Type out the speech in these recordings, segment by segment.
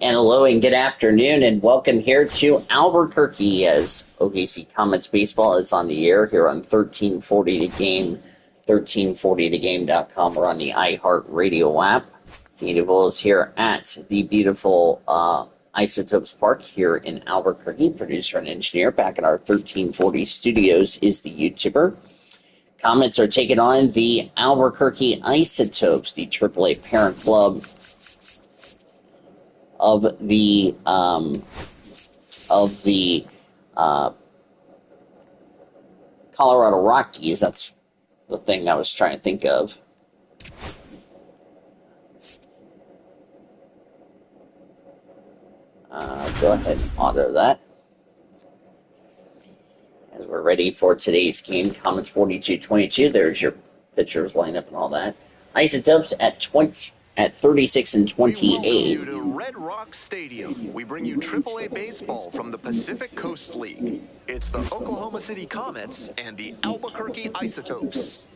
And hello and good afternoon and welcome here to Albuquerque as OKC Comets Baseball is on the air here on 1340 The Game, 1340thegame.com or on the iHeartRadio app. Native is here at the beautiful Isotopes Park here in Albuquerque. Producer and engineer back at our 1340 studios is the YouTuber. Comets are taking on the Albuquerque Isotopes, the AAA parent club of the Colorado Rockies. That's the thing I was trying to think of. Go ahead and auto that. As we're ready for today's game, Comets 42-22. There's your pitchers lineup and all that. Isotopes at 36 and 28. We welcome you to Red Rock Stadium. We bring you AAA baseball from the Pacific Coast League. It's the Oklahoma City Comets and the Albuquerque Isotopes.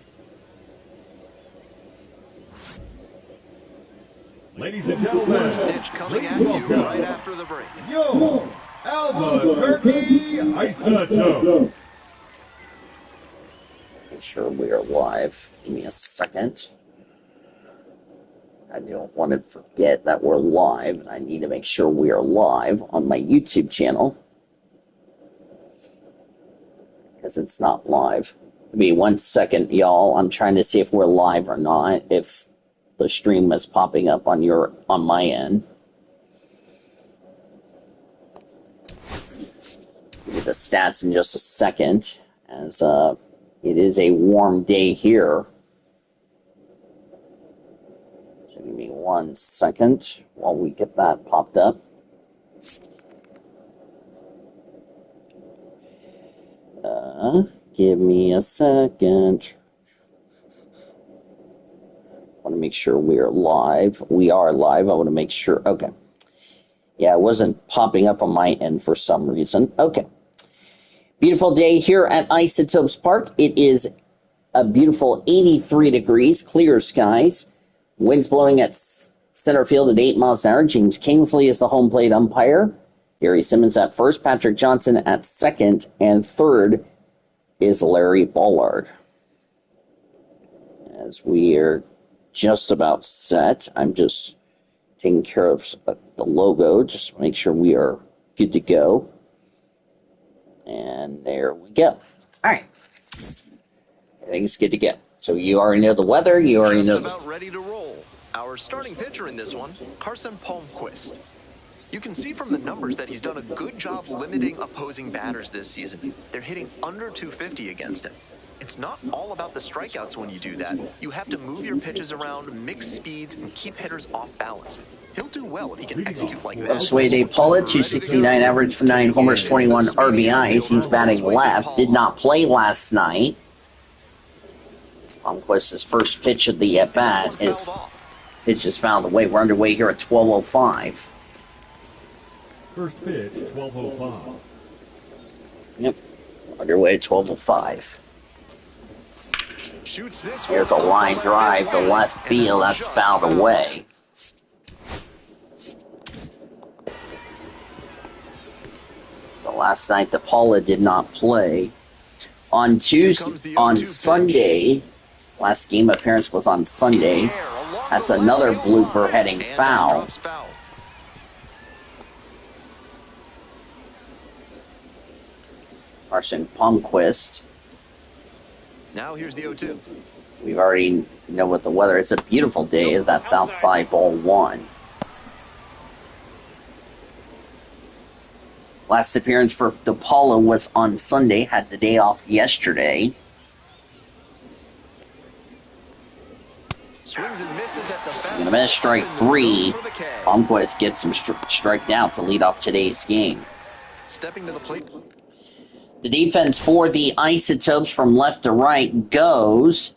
Ladies and gentlemen, first pitch coming at you right after the break. Yo, Albuquerque Isotopes. Make sure we are live. Give me a second. I don't want to forget that we're live, and I need to make sure we are live on my YouTube channel. Because it's not live. Give me 1 second, y'all. I'm trying to see if we're live or not. If the stream is popping up on my end. Give you the stats in just a second, as it is a warm day here. So give me 1 second while we get that popped up. Give me a second. I want to make sure we are live. We are live. I want to make sure. Okay. Yeah, it wasn't popping up on my end for some reason. Okay. Beautiful day here at Isotopes Park. It is a beautiful 83 degrees, clear skies. Winds blowing at center field at 8 miles an hour. James Kingsley is the home plate umpire. Gary Simmons at first. Patrick Johnson at second. And third is Larry Ballard. As we are just about set, I'm just taking care of the logo, just to make sure we are good to go. And there we go. All right. Everything's good to go. So you already know the weather. You already know. Just about ready to roll. Our starting pitcher in this one, Carson Palmquist. You can see from the numbers that he's done a good job limiting opposing batters this season. They're hitting under 250 against him. It's not all about the strikeouts when you do that. You have to move your pitches around, mix speeds, and keep hitters off balance. He'll do well if he can execute like that. Swayde Paula, 269 average for 9 homers, 21 RBIs. He's batting left. Did not play last night. Palmquist's first pitch of the at-bat. His pitch is fouled away. We're underway here at 12:05. First pitch, 12:05. Yep. Underway at 12:05. Shoots this. Here's a line drive to left field. That's fouled away. So last night, DePaula did not play. On Sunday, last game appearance was on Sunday. That's another blooper heading foul. Carson Palmquist. Now here's the 0-2. We already know what the weather. It's a beautiful day. That's outside ball 1. Last appearance for DePaula was on Sunday. Had the day off yesterday. Swings and misses at the In the minute, strike 3. Palmquist gets him striked out to lead off today's game. Stepping to the plate. The defense for the Isotopes from left to right goes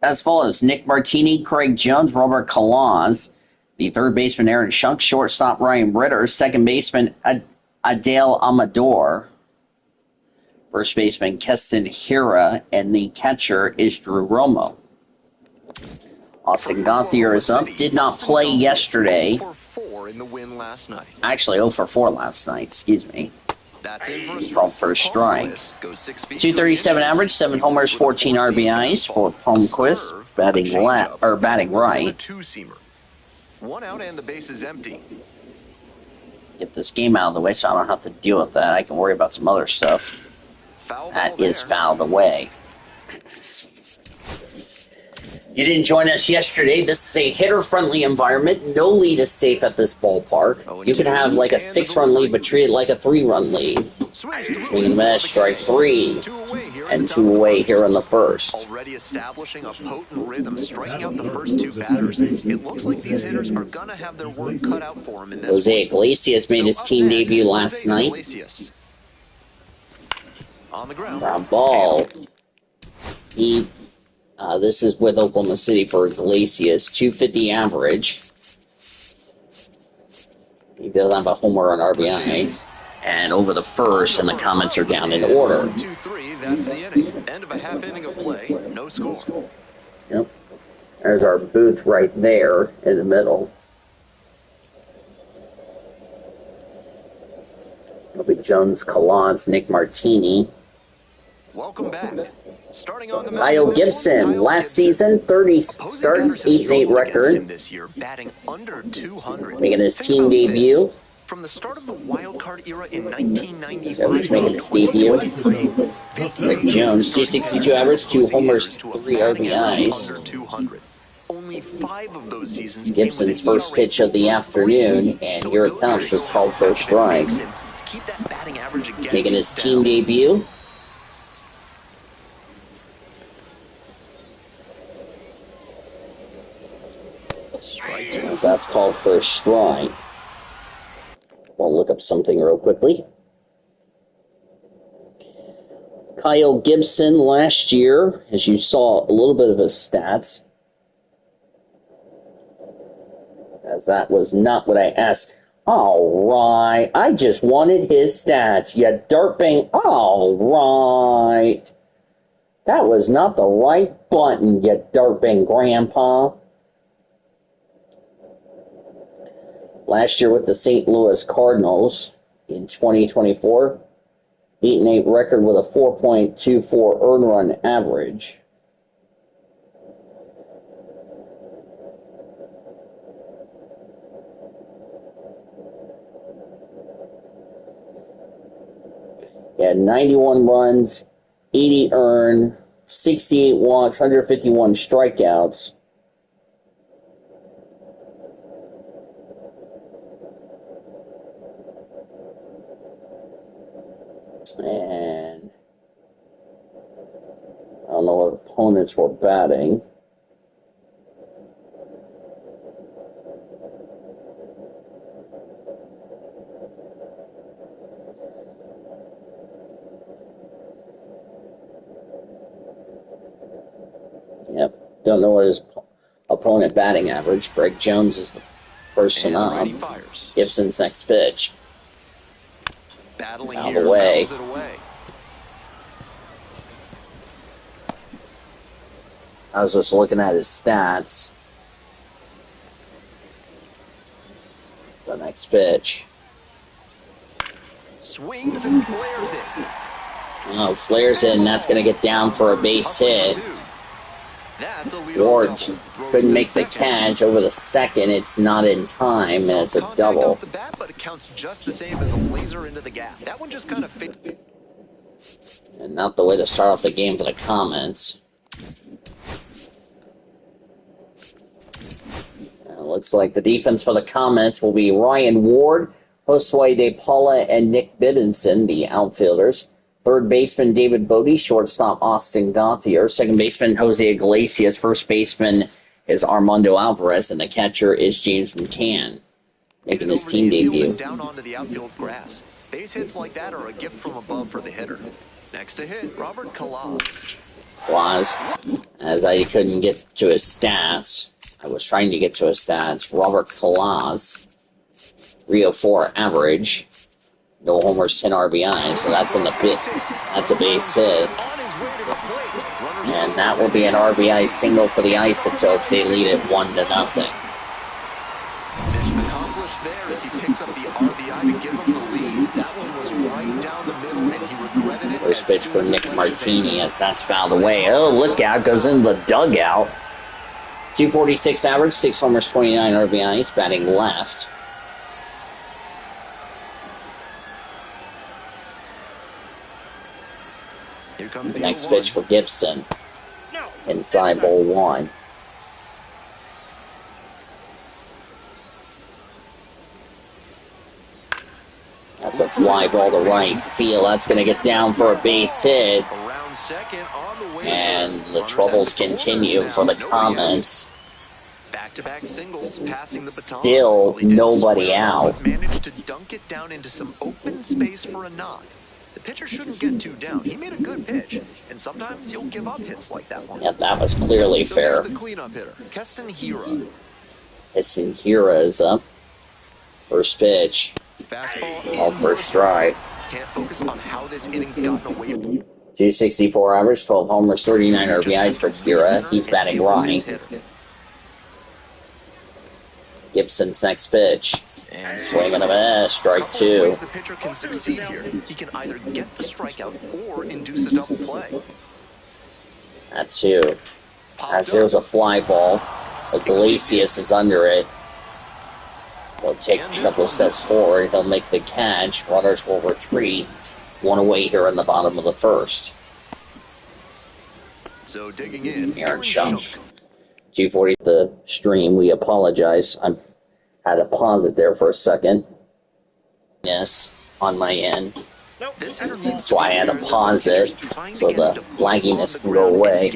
as follows. Nick Martini, Craig Jones, Robert Kalaz. The third baseman, Aaron Shunk. Shortstop, Ryan Ritter. Second baseman, Adele Amador. First baseman, Keston Hira. And the catcher is Drew Romo. Austin Gauthier is up. Did not play yesterday. 4 in the win last night. Actually, 0 for 4 last night. Excuse me. That's in for a From first strike. Goes 6 feet 237 3 inches. average, 7 homers, 14 RBIs for Palmquist, batting left or batting right. Two-seamer. 1 out and the base is empty. Get this game out of the way so I don't have to deal with that. I can worry about some other stuff. That is fouled away. You didn't join us yesterday. This is a hitter-friendly environment. No lead is safe at this ballpark. You can have like a 6-run lead, but treat it like a 3-run lead. Swing and miss, strike 3. And 2 away here in the first. Already establishing a potent rhythm, striking out the first 2 batters. It looks like these hitters are going to have their work cut out for them in this Jose one. Iglesias made his team debut last night. Iglesias. On the ground. Ground ball. This is with Oklahoma City for Iglesias. 250 average. He doesn't have a homer on RBI. And over the first, and the Comets are down in order. 2-3, that's the inning. End of a half inning of play, no score. Yep. There's our booth right there in the middle. It'll be Jones, Collins, Nick Martini. Welcome back. Starting on the Kyle Gibson, last season, 30 starts, 8-8 record. This year, batting under 200. Making his team debut. From the start of the wild card era in 1995, So he's making his debut. Rick Jones, 262 average, 2 homers, 3 RBIs. Under 200. Only 5 of those seasons. Gibson's first pitch of the afternoon, and here it comes. It's called for a strike. Making his team debut. So that's called for a strike. I'll look up something real quickly. Kyle Gibson last year, as you saw a little bit of his stats, as that was not what I asked. All right, I just wanted his stats, you derping. All right. That was not the right button, you derping grandpa. Last year with the St. Louis Cardinals in 2024, 8-8 record with a 4.24 earned run average. He had 91 runs, 80 earned, 68 walks, 151 strikeouts. And I don't know what opponents were batting. Yep, don't know what his opponent batting average. Greg Jones is the person up. Gibson's next pitch. Battling out of here, the way. fouls it away. I was just looking at his stats. The next pitch. Swings and flares it. Oh, flares in. That's going to get down for a base hit. That's a leadoff Ward double. couldn't make the catch over the second. It's not in time, and it's a double. Off the bat, but it counts just the same as a laser into the gap. That one just kind of fit. And not the way to start off the game for the Comets. It looks like the defense for the Comets will be Ryan Ward, Josue De Paula, and Nick Bibbenson, the outfielders. Third baseman David Bodie, shortstop Austin Gauthier, second baseman Jose Iglesias, first baseman is Armando Alvarez, and the catcher is James McCann, making his team debut. Down onto the outfield grass. Base hits like that are a gift from above for the hitter. Next to hit, Robert Collins. As I couldn't get to his stats, I was trying to get to his stats. Robert Collins, 304 average. No homers, 10 RBIs, so that's in the pit. That's a base hit. And that will be an RBI single for the Isotopes. They lead it 1-0. Mission accomplished there. pitch for Nick Martini as that's fouled away. Oh, look out, goes in the dugout. 246 average, 6 homers, 29 RBIs, batting left. Here comes the Next pitch for Gibson. Inside ball 1. That's a fly ball to right field. That's going to get down for a base hit. And the troubles continue for the Comets. Back-to-back singles, passing the baton. Still nobody out. Managed to dunk it down into some open space for a knock. The pitcher shouldn't get too down. He made a good pitch, and sometimes you'll give up hits like that one. Yeah, that was clearly fair. Here's the cleanup hitter, Keston Hiura. Keston Hiura is up. First pitch. Fastball. All first strike. Can't focus on how this inning's gotten away. 264 average, 12 homers, 39 RBIs for Hiura. He's batting right. Gibson's next pitch. Swing and a miss, strike 2. Ways the pitcher can succeed here. He can either get the strikeout or induce a double play. That's 2. As there's a fly ball. Iglesias is under it. He'll take a couple steps forward. He'll make the catch. Runners will retreat. 1 away here in the bottom of the first. So digging in, Aaron Schunk. 240 the stream. We apologize. I had to pause it there for a second. Yes, on my end. That's why I had to pause it so the lagginess can go away.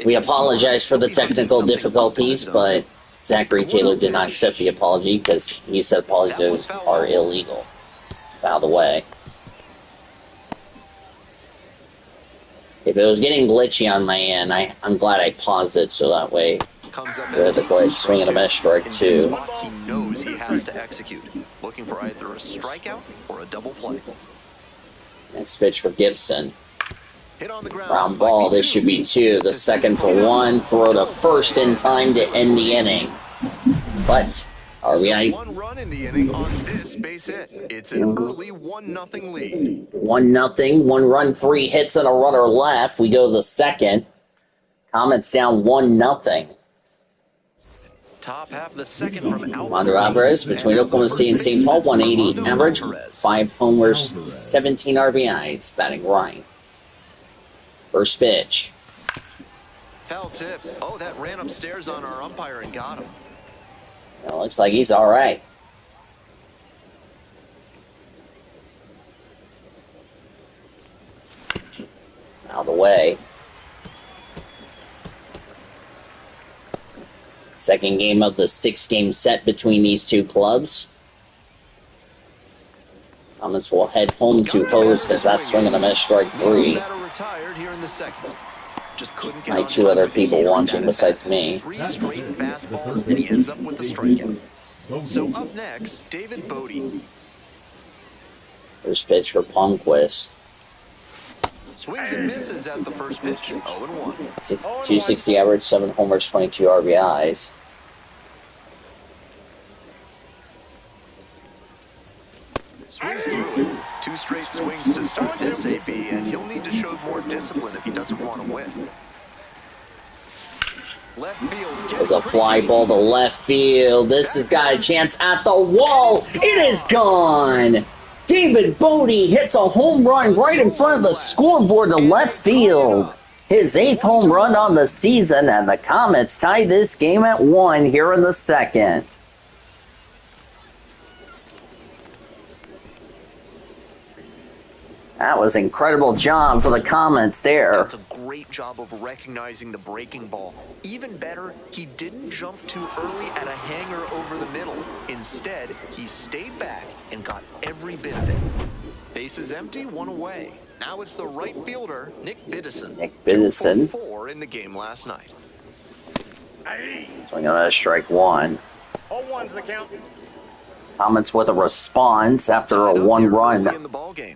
We apologize for the technical difficulties, but Zachary Taylor did not accept the apology because he said apologies are illegal. Fouled away. If it was getting glitchy on my end, I'm glad I paused it so that way the glitch, swing and a miss, strike 2. He knows he has to execute, looking for either a strikeout or a double play. Next pitch for Gibson. Hit on the Ground ball, this should be 2. The second for 1, throw to first in time to end the inning. But RBI. 1 run in the inning on this base hit. It's an early 1-0 lead. 1-0, 1 run, 3 hits and a runner left. We go to the second. Comets down 1-0. Top half of the second from Wander Alvarez between Oklahoma City and St. Paul, 180 average, 5 homers, 17 RBIs, batting right. First pitch. Foul tip. Oh, that ran upstairs on our umpire and got him. Well, looks like he's all right. Out of the way. Second game of the 6-game set between these two clubs. Comets will head home to host as that swing and a miss, strike 3. My 2 other people watching besides me. 3 straight fastballs and he ends up with the strikeout. So up next, David Bodie. First pitch for Palmquist. Swings and misses at the first pitch. 0-1. 260 average, 7 homers, 22 RBIs. Swings through it. 2 straight swings to start this AB, and he'll need to show more discipline if he doesn't want to win. Left field. There's a fly ball to left field. This has got a chance at the wall. It is gone. David Bodie hits a home run right in front of the scoreboard to left field. His 8th home run on the season, and the Comets tie this game at 1 here in the second. That was an incredible job for the Comets there. That's a great job of recognizing the breaking ball. Even better, he didn't jump too early at a hanger over the middle. Instead, he stayed back and got every bit of it. Bases empty, 1 away. Now it's the right fielder, Nick Biddison. Nick Biddison. 4 in the game last night. Swing on a strike 1. 0-1's the count. Comets with a response after a 1 run. In the ball game.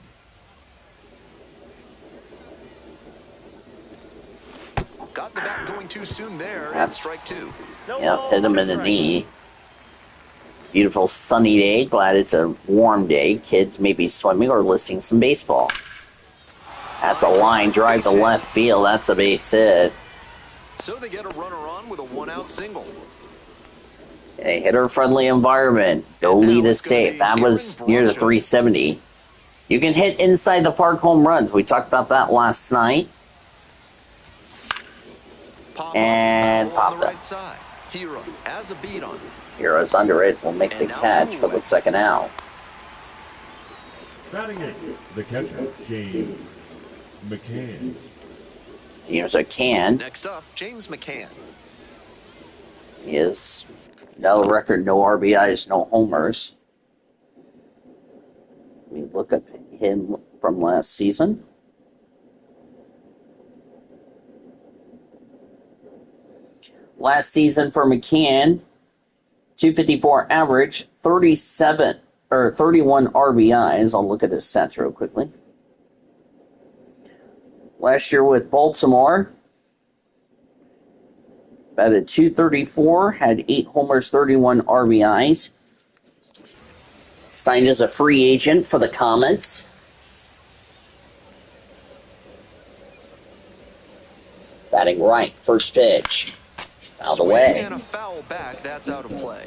Got the bat going too soon there. That's strike 2. Yep, hit him in the knee. Beautiful sunny day. Glad it's a warm day. Kids may be swimming or listening some baseball. That's a line drive to left field. That's a base hit. So they get a runner on with a one-out single. A hitter-friendly environment. Go lead is safe. That was near the 370. You can hit inside the park home runs. We talked about that last night. And popped up. Hero has a beat on. Hero's under it. Will make the catch for the second out. Batting eighth, the catcher, James McCann. Here's a can. Next up, James McCann. He is no record, no RBIs, no homers. Let me look at him from last season. Last season for McCann, 254 average, 31 RBIs. I'll look at his stats real quickly. Last year with Baltimore, batted .234, had 8 homers, 31 RBIs. Signed as a free agent for the Comets. Batting right, first pitch. Out of the way. And a foul back, that's out of play.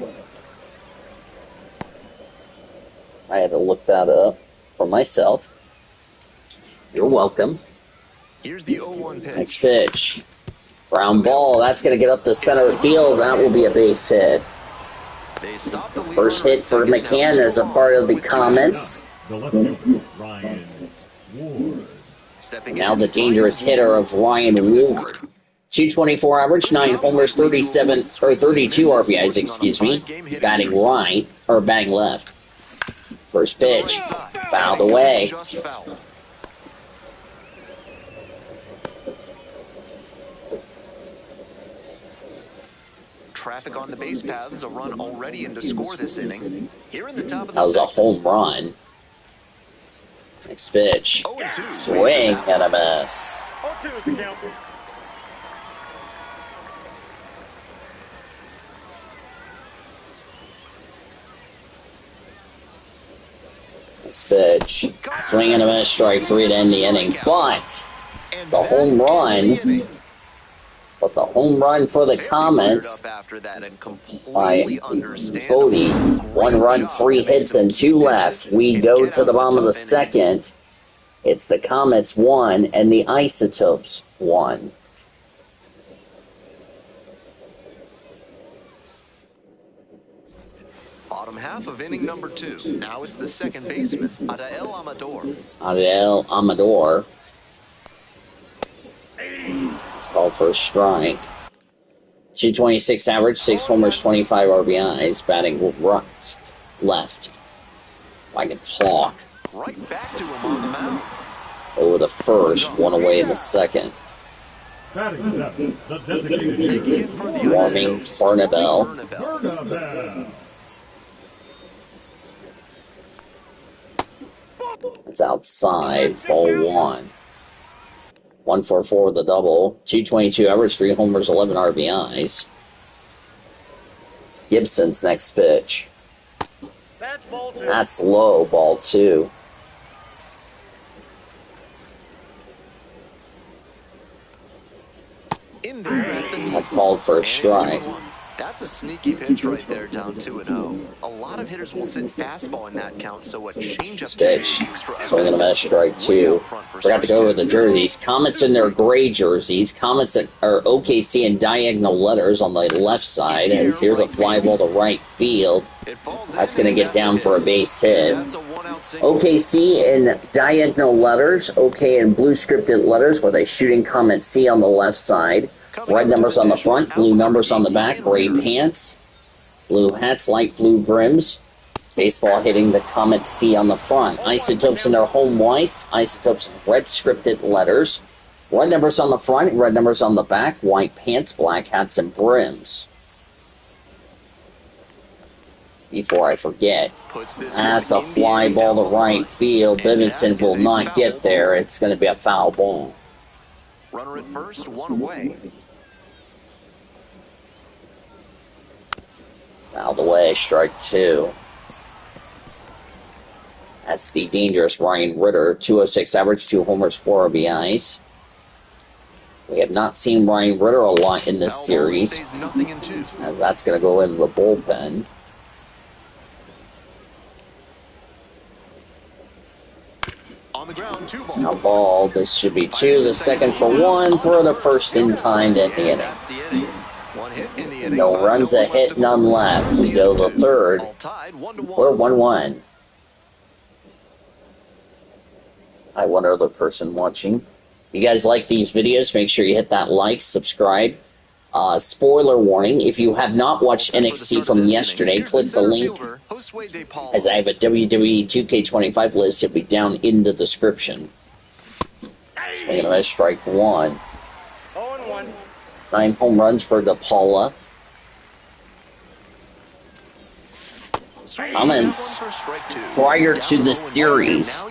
I had to look that up for myself. You're welcome. Here's the 0-1 pitch. Next pitch. Ground ball. That's going to get up to center field. That will be a base hit. They stop the lead First hit for McCann as a part of the Comets. The left fielder, Ryan Ward. Now the dangerous hitter of Ryan Ward. 224 average, 9 homers, 32 RBIs, excuse me. Batting right, or batting left. First pitch, fouled away. Traffic on the base paths, a run already in to score this inning. Here in the top of the That was a home run. Next pitch, swing and a miss. Next pitch, swing and a miss, strike 3 to end the inning. But the home run for the Comets by Cody. 1 run, 3 hits, and 2 left. We go to the bottom of the second. It's the Comets 1 and the Isotopes 1. Bottom half of inning number 2. Now it's the second baseman, Adael Amador. It's called for a strike. 226 average, 6 homers, 25 RBIs. Batting left. If I can talk. Right back to him on the mound. Over the first, 1 away in the second. Batting seventh, the designated hitter, Warming Bernabel. It's outside, ball 1. 144 with the double. 222 average, 3 homers, 11 RBIs. Gibson's next pitch. That's low, ball 2. In there at the knees. That's called for a strike. That's a sneaky pitch right there, down 2-0. A lot of hitters will sit fastball in that count, so a changeup pitch. Swing and a miss, strike 2. Forgot to go over the jerseys. Comets in their gray jerseys. Comets are OKC in diagonal letters on the left side. As here's a fly ball to right field. That's going to get down for a base hit. OKC in diagonal letters. OK in blue scripted letters with a shooting Comet C on the left side. Red numbers on the front, blue numbers on the back, gray pants, blue hats, light blue brims. Baseball hitting the Comet C on the front. Isotopes in their home whites, Isotopes in red scripted letters. Red numbers on the front, red numbers on the back, white pants, black hats, and brims. Before I forget, that's a fly ball to right field. Bivington will not get there. It's going to be a foul ball. Runner at first, 1 away. Fouled away, strike 2. That's the dangerous Ryan Ritter. 206 average, 2 homers, 4 RBIs. We have not seen Ryan Ritter a lot in this series. Stays nothing in 2. And that's going to go into the bullpen. On the ground, 2 ball. Now ball. This should be 2. The second for 1. Throw the first in time to end the inning. That's the inning. 1 hit in the inning. No runs, a hit, none left. We go to the third. All tied 1-1. We're 1-1. Hi, one other person watching. You guys like these videos, make sure you hit that like, subscribe. Spoiler warning, if you have not watched NXT from yesterday, click the link, as I have a WWE 2K25 list. It'll be down in the description. Swinging a miss, strike 1. 0-1. 9 home runs for DePaula. Comets, prior to the series,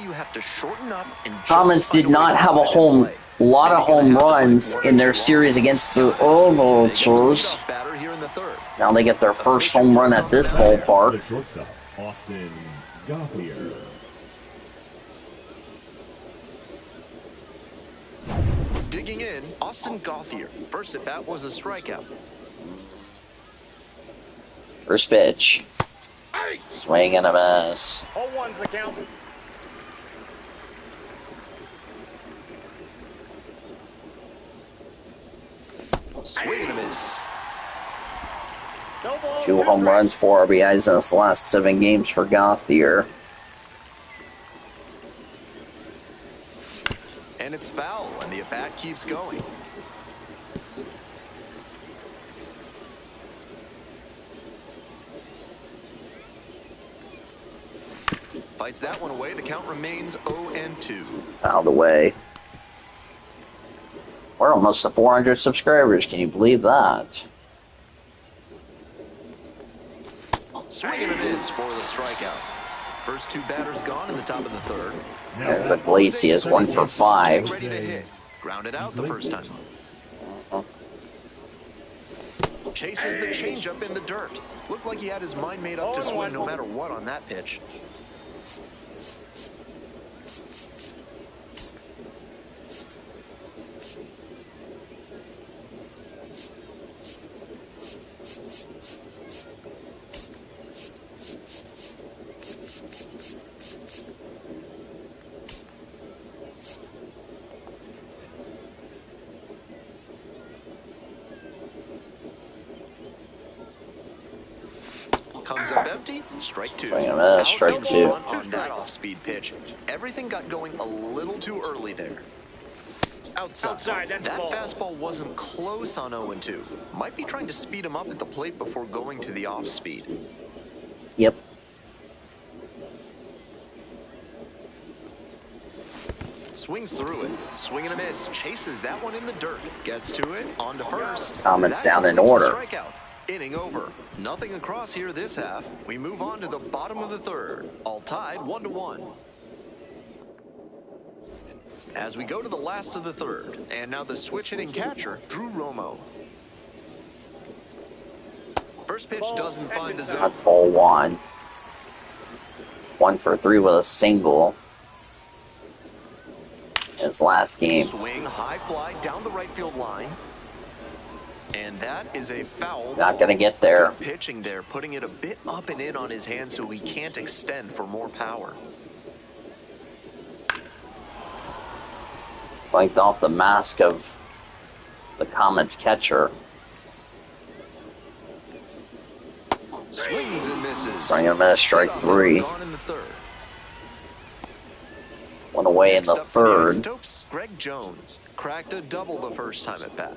Comets did not have a lot of home runs in their series against the Overtures. Now they get their first home run at this ballpark. Austin Gauthier. Digging in, Austin Gauthier. First at bat was a strikeout. First pitch. Swing and a miss. 0-1's the count. Swing and a miss. No ball. 2 home runs, 4 RBIs in his last 7 games for Gauthier. And it's foul, and the at-bat keeps going. Fights that one away. The count remains 0-2. Fouled away. We're almost to 400 subscribers. Can you believe that? Swing and a miss for the strikeout. First 2 batters gone in the top of the third. But Lacey is 1 for 5. Ready to hit. Grounded out the first time. Chases the changeup in the dirt. Looked like he had his mind made up to swing no matter what on that pitch. Comes up empty, strike 2. Swing and a miss, strike 2. On that off-speed pitch. Everything got going a little too early there. Outside. That's That ball. fastball wasn't close on 0-2. Might be trying to speed him up at the plate before going to the off-speed. Yep. Swings through it. Swing and a miss. Chases that one in the dirt. Gets to it. On to first. Comets That down in completes the order. Strikeout. Inning over. Nothing across here this half. We move on to the bottom of the third. All tied 1-1. As we go to the last of the third. And now the switch hitting catcher, Drew Romo. First pitch doesn't find the zone. That's ball 1. 1 for 3 with a single. His last game. Swing, high fly down the right field line. And that is a foul. Not going to get there. Good pitching there, putting it a bit up and in on his hand so he can't extend for more power. Blanked off the mask of the Comets catcher. Swings and misses. Swing and a miss, strike 3. Gone in the third. 1 away in Next the up for the third. Isotopes, Greg Jones cracked a double the first time at bat.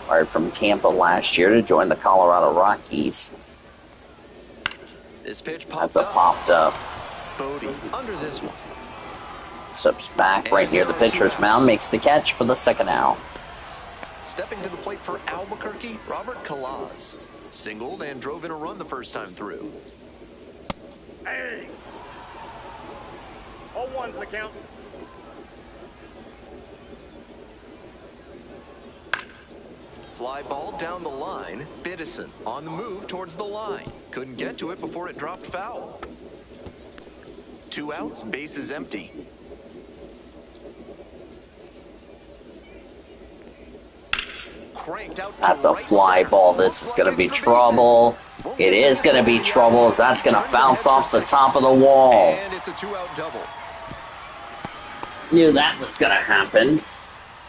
Hired from Tampa last year to join the Colorado Rockies. This pitch That's popped a up. popped up. Bodie under this one. Steps back right near the pitcher's mound, makes the catch for the second out. Stepping to the plate for Albuquerque, Robert Calaz. Singled and drove in a run the first time through. Hey. 0-1's the count. Fly ball down the line. Biddison on the move towards the line. Couldn't get to it before it dropped foul. 2 outs, bases empty. Cranked out. That's a fly ball. This is going to be trouble. It is going to be trouble. That's going to bounce off the top of the wall. And it's a 2-out double. Knew that was going to happen.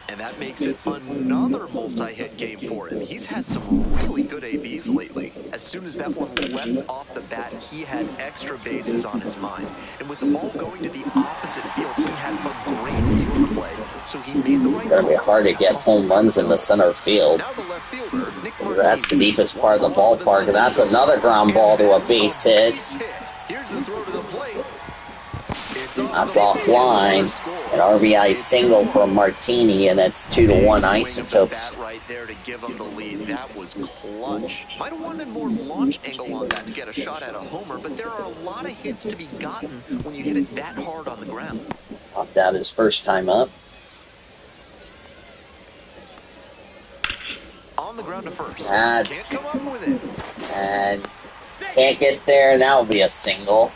And that makes it another multi-hit game for him. He's had some really good ABs lately. As soon as that one leapt off the bat, he had extra bases on his mind. And with the ball going to the opposite field, he had a great view of the play. So he made the right It's going to be hard to get home runs in the center field. Now the left fielder, Nick That's the deepest part of the ballpark. That's another ground ball to a base hit. Here's the throw to the plate. That's offline. An RBI single from Martini, and it's 2-1 Isotopes. Right there to give him the lead. That was clutch. Might have wanted more launch angle on that to get a shot at a homer, but there are a lot of hits to be gotten when you hit it that hard on the ground. Popped out his first time up. On the ground to first. That's Can't come up with it. and can't get there. That will be a single.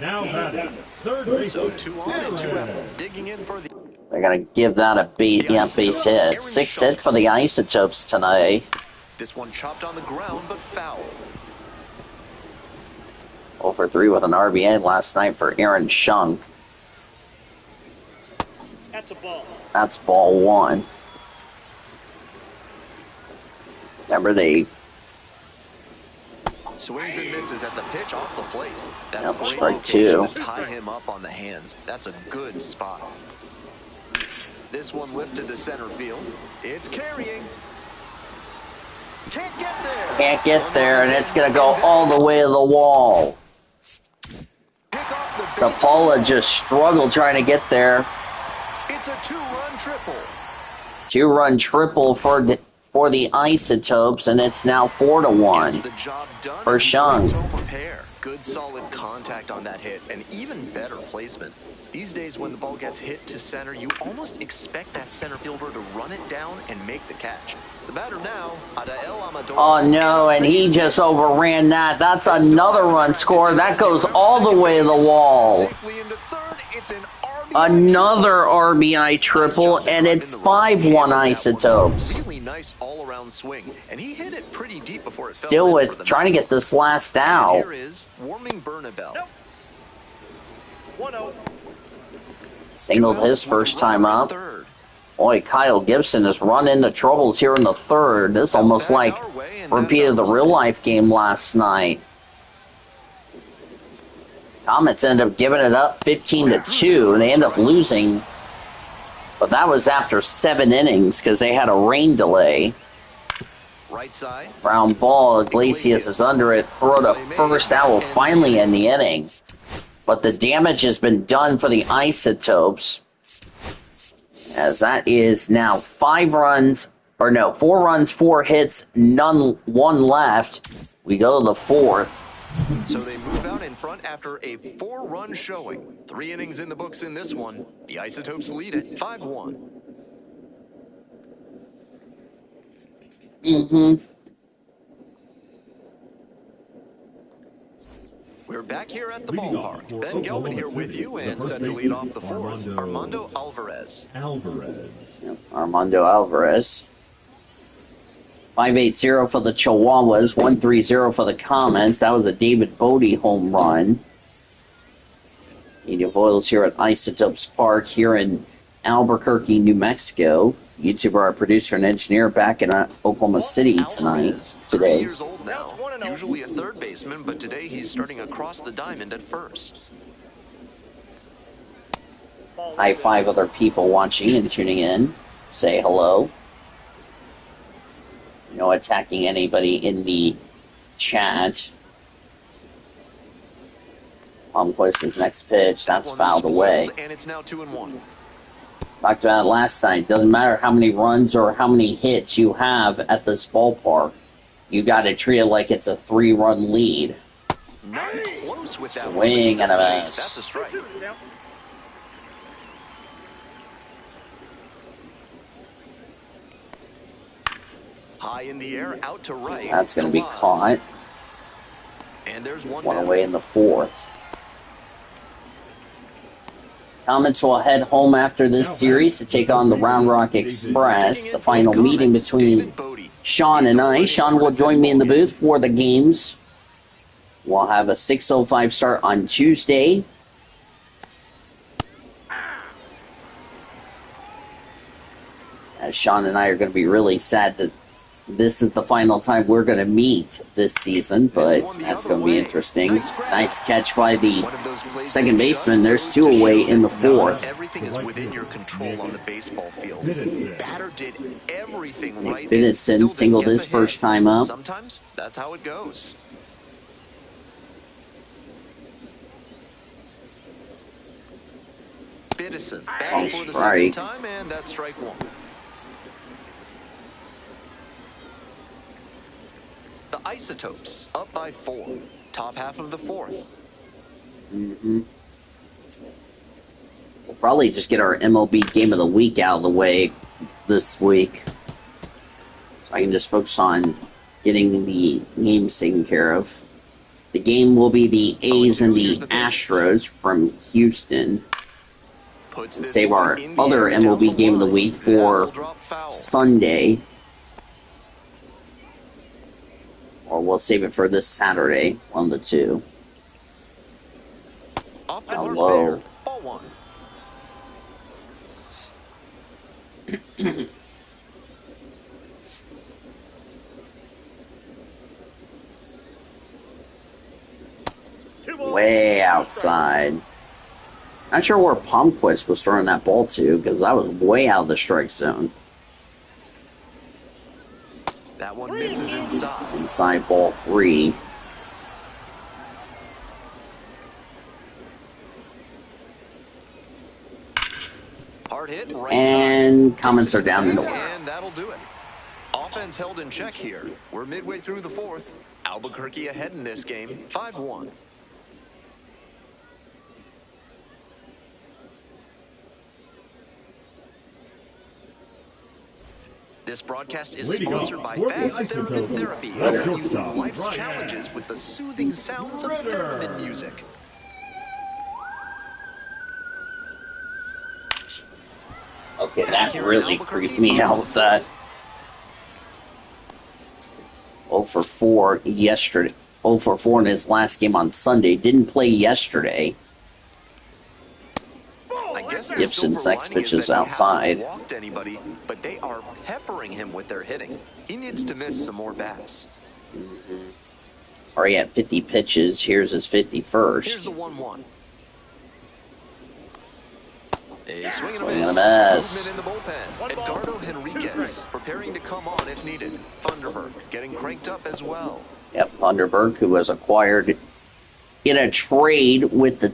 Now batting, third base. So 2 on and 2 out. Digging in for the... They're gonna give that a base hit. 6 hit for the Isotopes tonight. This one chopped on the ground, but foul. 0 for 3 with an RBI last night for Aaron Shunk. That's a ball. That's ball 1. Remember they Swings and misses at the pitch off the plate. That's Yep, great strike location 2. to tie him up on the hands. That's a good spot. This one lifted to center field. It's carrying. Can't get there. can't get there, and it's gonna go all the way to the wall. Pick off the base. Stapola just struggled trying to get there. It's a 2-run triple. 2-run triple for the Isotopes, and it's now 4-1. Gets the job done for as he Shung. brings home a pair. Good solid contact on that hit, and even better placement. These days when the ball gets hit to center, you almost expect that center fielder to run it down and make the catch. The batter now, Adael Amador. Oh no, and he just overran that. That's another run score. That goes all the way to the wall. Safely into third. It's an RBI Another RBI triple, and it's 5-1 Isotopes. Really nice all-around swing, and he hit it pretty deep before it Still fell in with for the trying to mound. get this last And out. here is warming Bernabel. 1-0. Singled his first time up. Third. Boy, Kyle Gibson has run into troubles here in the third. This almost like repeated the real-life game last night. Comets end up giving it up 15-2, and they end up losing. But that was after 7 innings because they had a rain delay. Right side. Brown ball, Iglesias is under it. Throw to first, that will finally end the inning. But the damage has been done for the Isotopes, as that is now 4 runs, 4 hits, one left. We go to the 4th. So they move out in front after a 4-run showing. 3 innings in the books in this one. The Isotopes lead it 5-1. We're back here at the ballpark. Ben Gelman here with you and set to lead off the 4th. Armando Alvarez. Armando Alvarez. 5-8-0 for the Chihuahuas, 1-3-0 for the Comets. That was a David Bodie home run. Media Voiles here at Isotopes Park here in Albuquerque, New Mexico. YouTuber, our producer and engineer back in Oklahoma City Alvarez, 30 today. years old now. Usually a third baseman, but today he's starting across the diamond at first. High five other people watching and tuning in. Say hello. No attacking anybody in the chat. Palmquist's next pitch. That's fouled away. And it's now 2-1. Talked about it last night. Doesn't matter how many runs or how many hits you have at this ballpark. You got to treat it like it's a 3-run lead. Not close with that Swing one, and a but miss. that's a strike. High in the air, out to right. That's going to be caught. And there's one away in the fourth. Comets will head home after this series to take on the Round Rock Express. The final meeting between Sean and I. Sean will join me in the booth for the games. We'll have a 6:05 start on Tuesday. As Sean and I are going to be really sad that this is the final time we're going to meet this season, but that's going to be interesting. Nice catch by the second baseman. There's two away in the fourth. Everything is within your control on the baseball field. Batter did everything right. Binnison singled his first time up. Sometimes that's how it goes. Binnison batting for the second time, and that's strike one. The Isotopes up by 4. Top half of the fourth. We'll probably just get our MLB Game of the Week out of the way this week, so I can just focus on getting the games taken care of. The game will be the A's and the Astros from Houston. And save our other MLB Game of the Week for Sunday. Or we'll save it for this Saturday, one of the two. How low. Ball one. Way outside. Not sure where Palmquist was throwing that ball to, because that was way out of the strike zone. That one misses inside. Inside ball 3. Hard hit, right and side. Comets are down in the order. And that'll do it. Offense held in check here. We're midway through the fourth. Albuquerque ahead in this game, 5-1. This broadcast is sponsored by Babs Theremin Therapy, helping you through life's challenges with the soothing sounds of theremin music. Okay, that really creeped me out with that. 0 for 4 yesterday. 0 for 4 in his last game on Sunday. Didn't play yesterday. I guess Gibson's next pitch is outside. Walked anybody, but they are peppering him with their hitting. He needs to miss some more bats. Already at 50 pitches. Here's his 51st. Here's the 1-1. A swing and Swing and a a miss. miss. Movement in the bullpen. Edgardo Henriquez preparing to come on if needed. Thunderbird getting cranked up as well. Yep, Thunderbird, who was acquired in a trade with the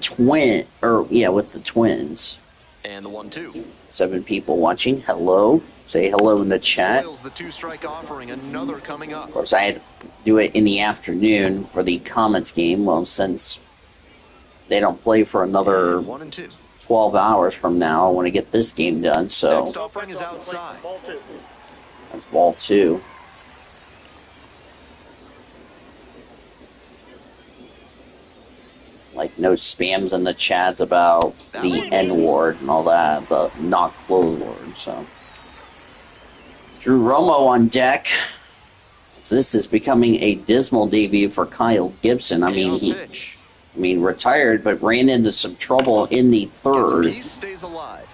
with the Twins. And the 1-2. 7 people watching. Hello. Say hello in the chat. Spoils the 2-strike offering. Another coming up. Of course, I had to do it in the afternoon for the Comets game. Well, since they don't play for another 1 and 2. 12 hours from now, I want to get this game done. So Next offering is outside. Ball 2. that's ball 2. Like, no spams in the chats about the N-word and all that, the not clothes word, so. Drew Romo on deck. So this is becoming a dismal debut for Kyle Gibson. I mean, retired, but ran into some trouble in the third. He stays alive.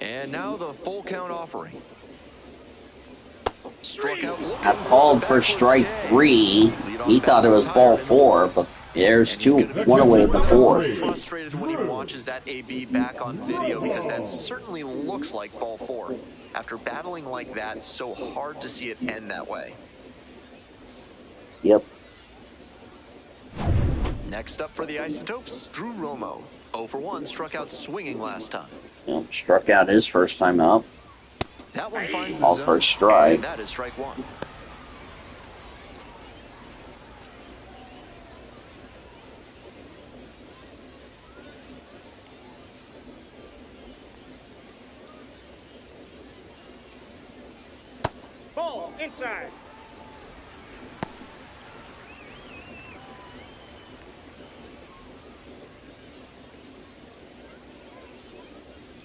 And now the full count offering. Struck out. That's called for strike 3. He thought it was ball 4, but there's 1 away in the fourth. Frustrated when he watches that AB back on video because that certainly looks like ball 4. After battling like that, it's so hard to see it end that way. Yep. Next up for the Isotopes, Drew Romo. 0 for 1, struck out swinging last time. Yep, struck out his first time up. That one finds the Called zone, for a strike. and that is strike 1. Ball inside.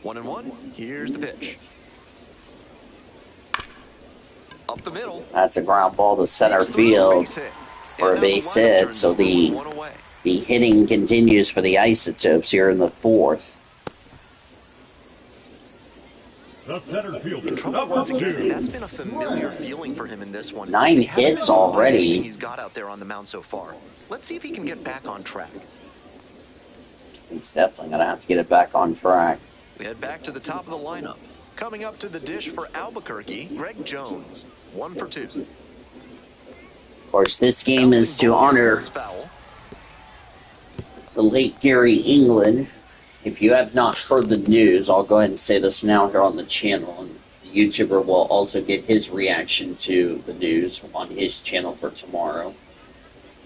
One and one. Here's the pitch. Up the middle. That's a ground ball to center He's through, field base hit. for a And now the base lineup hit. turns So over with the one away. hitting continues for the Isotopes here in the fourth. The center fielder, In trouble number once again, and 2. that's been a familiar feeling for him in this one. 9 They haven't been hits fooled by already. anything he's got out there on the mound so far. Let's see if he can get back on track. He's definitely going to have to get it back on track. We head back to the top of the lineup. Coming up to the dish for Albuquerque, Greg Jones, 1 for 2. Of course, this game is Bouncing to ball here honor is foul. the late Gary England. If you have not heard the news, I'll go ahead and say this now here on the channel. And the YouTuber will also get his reaction to the news on his channel for tomorrow.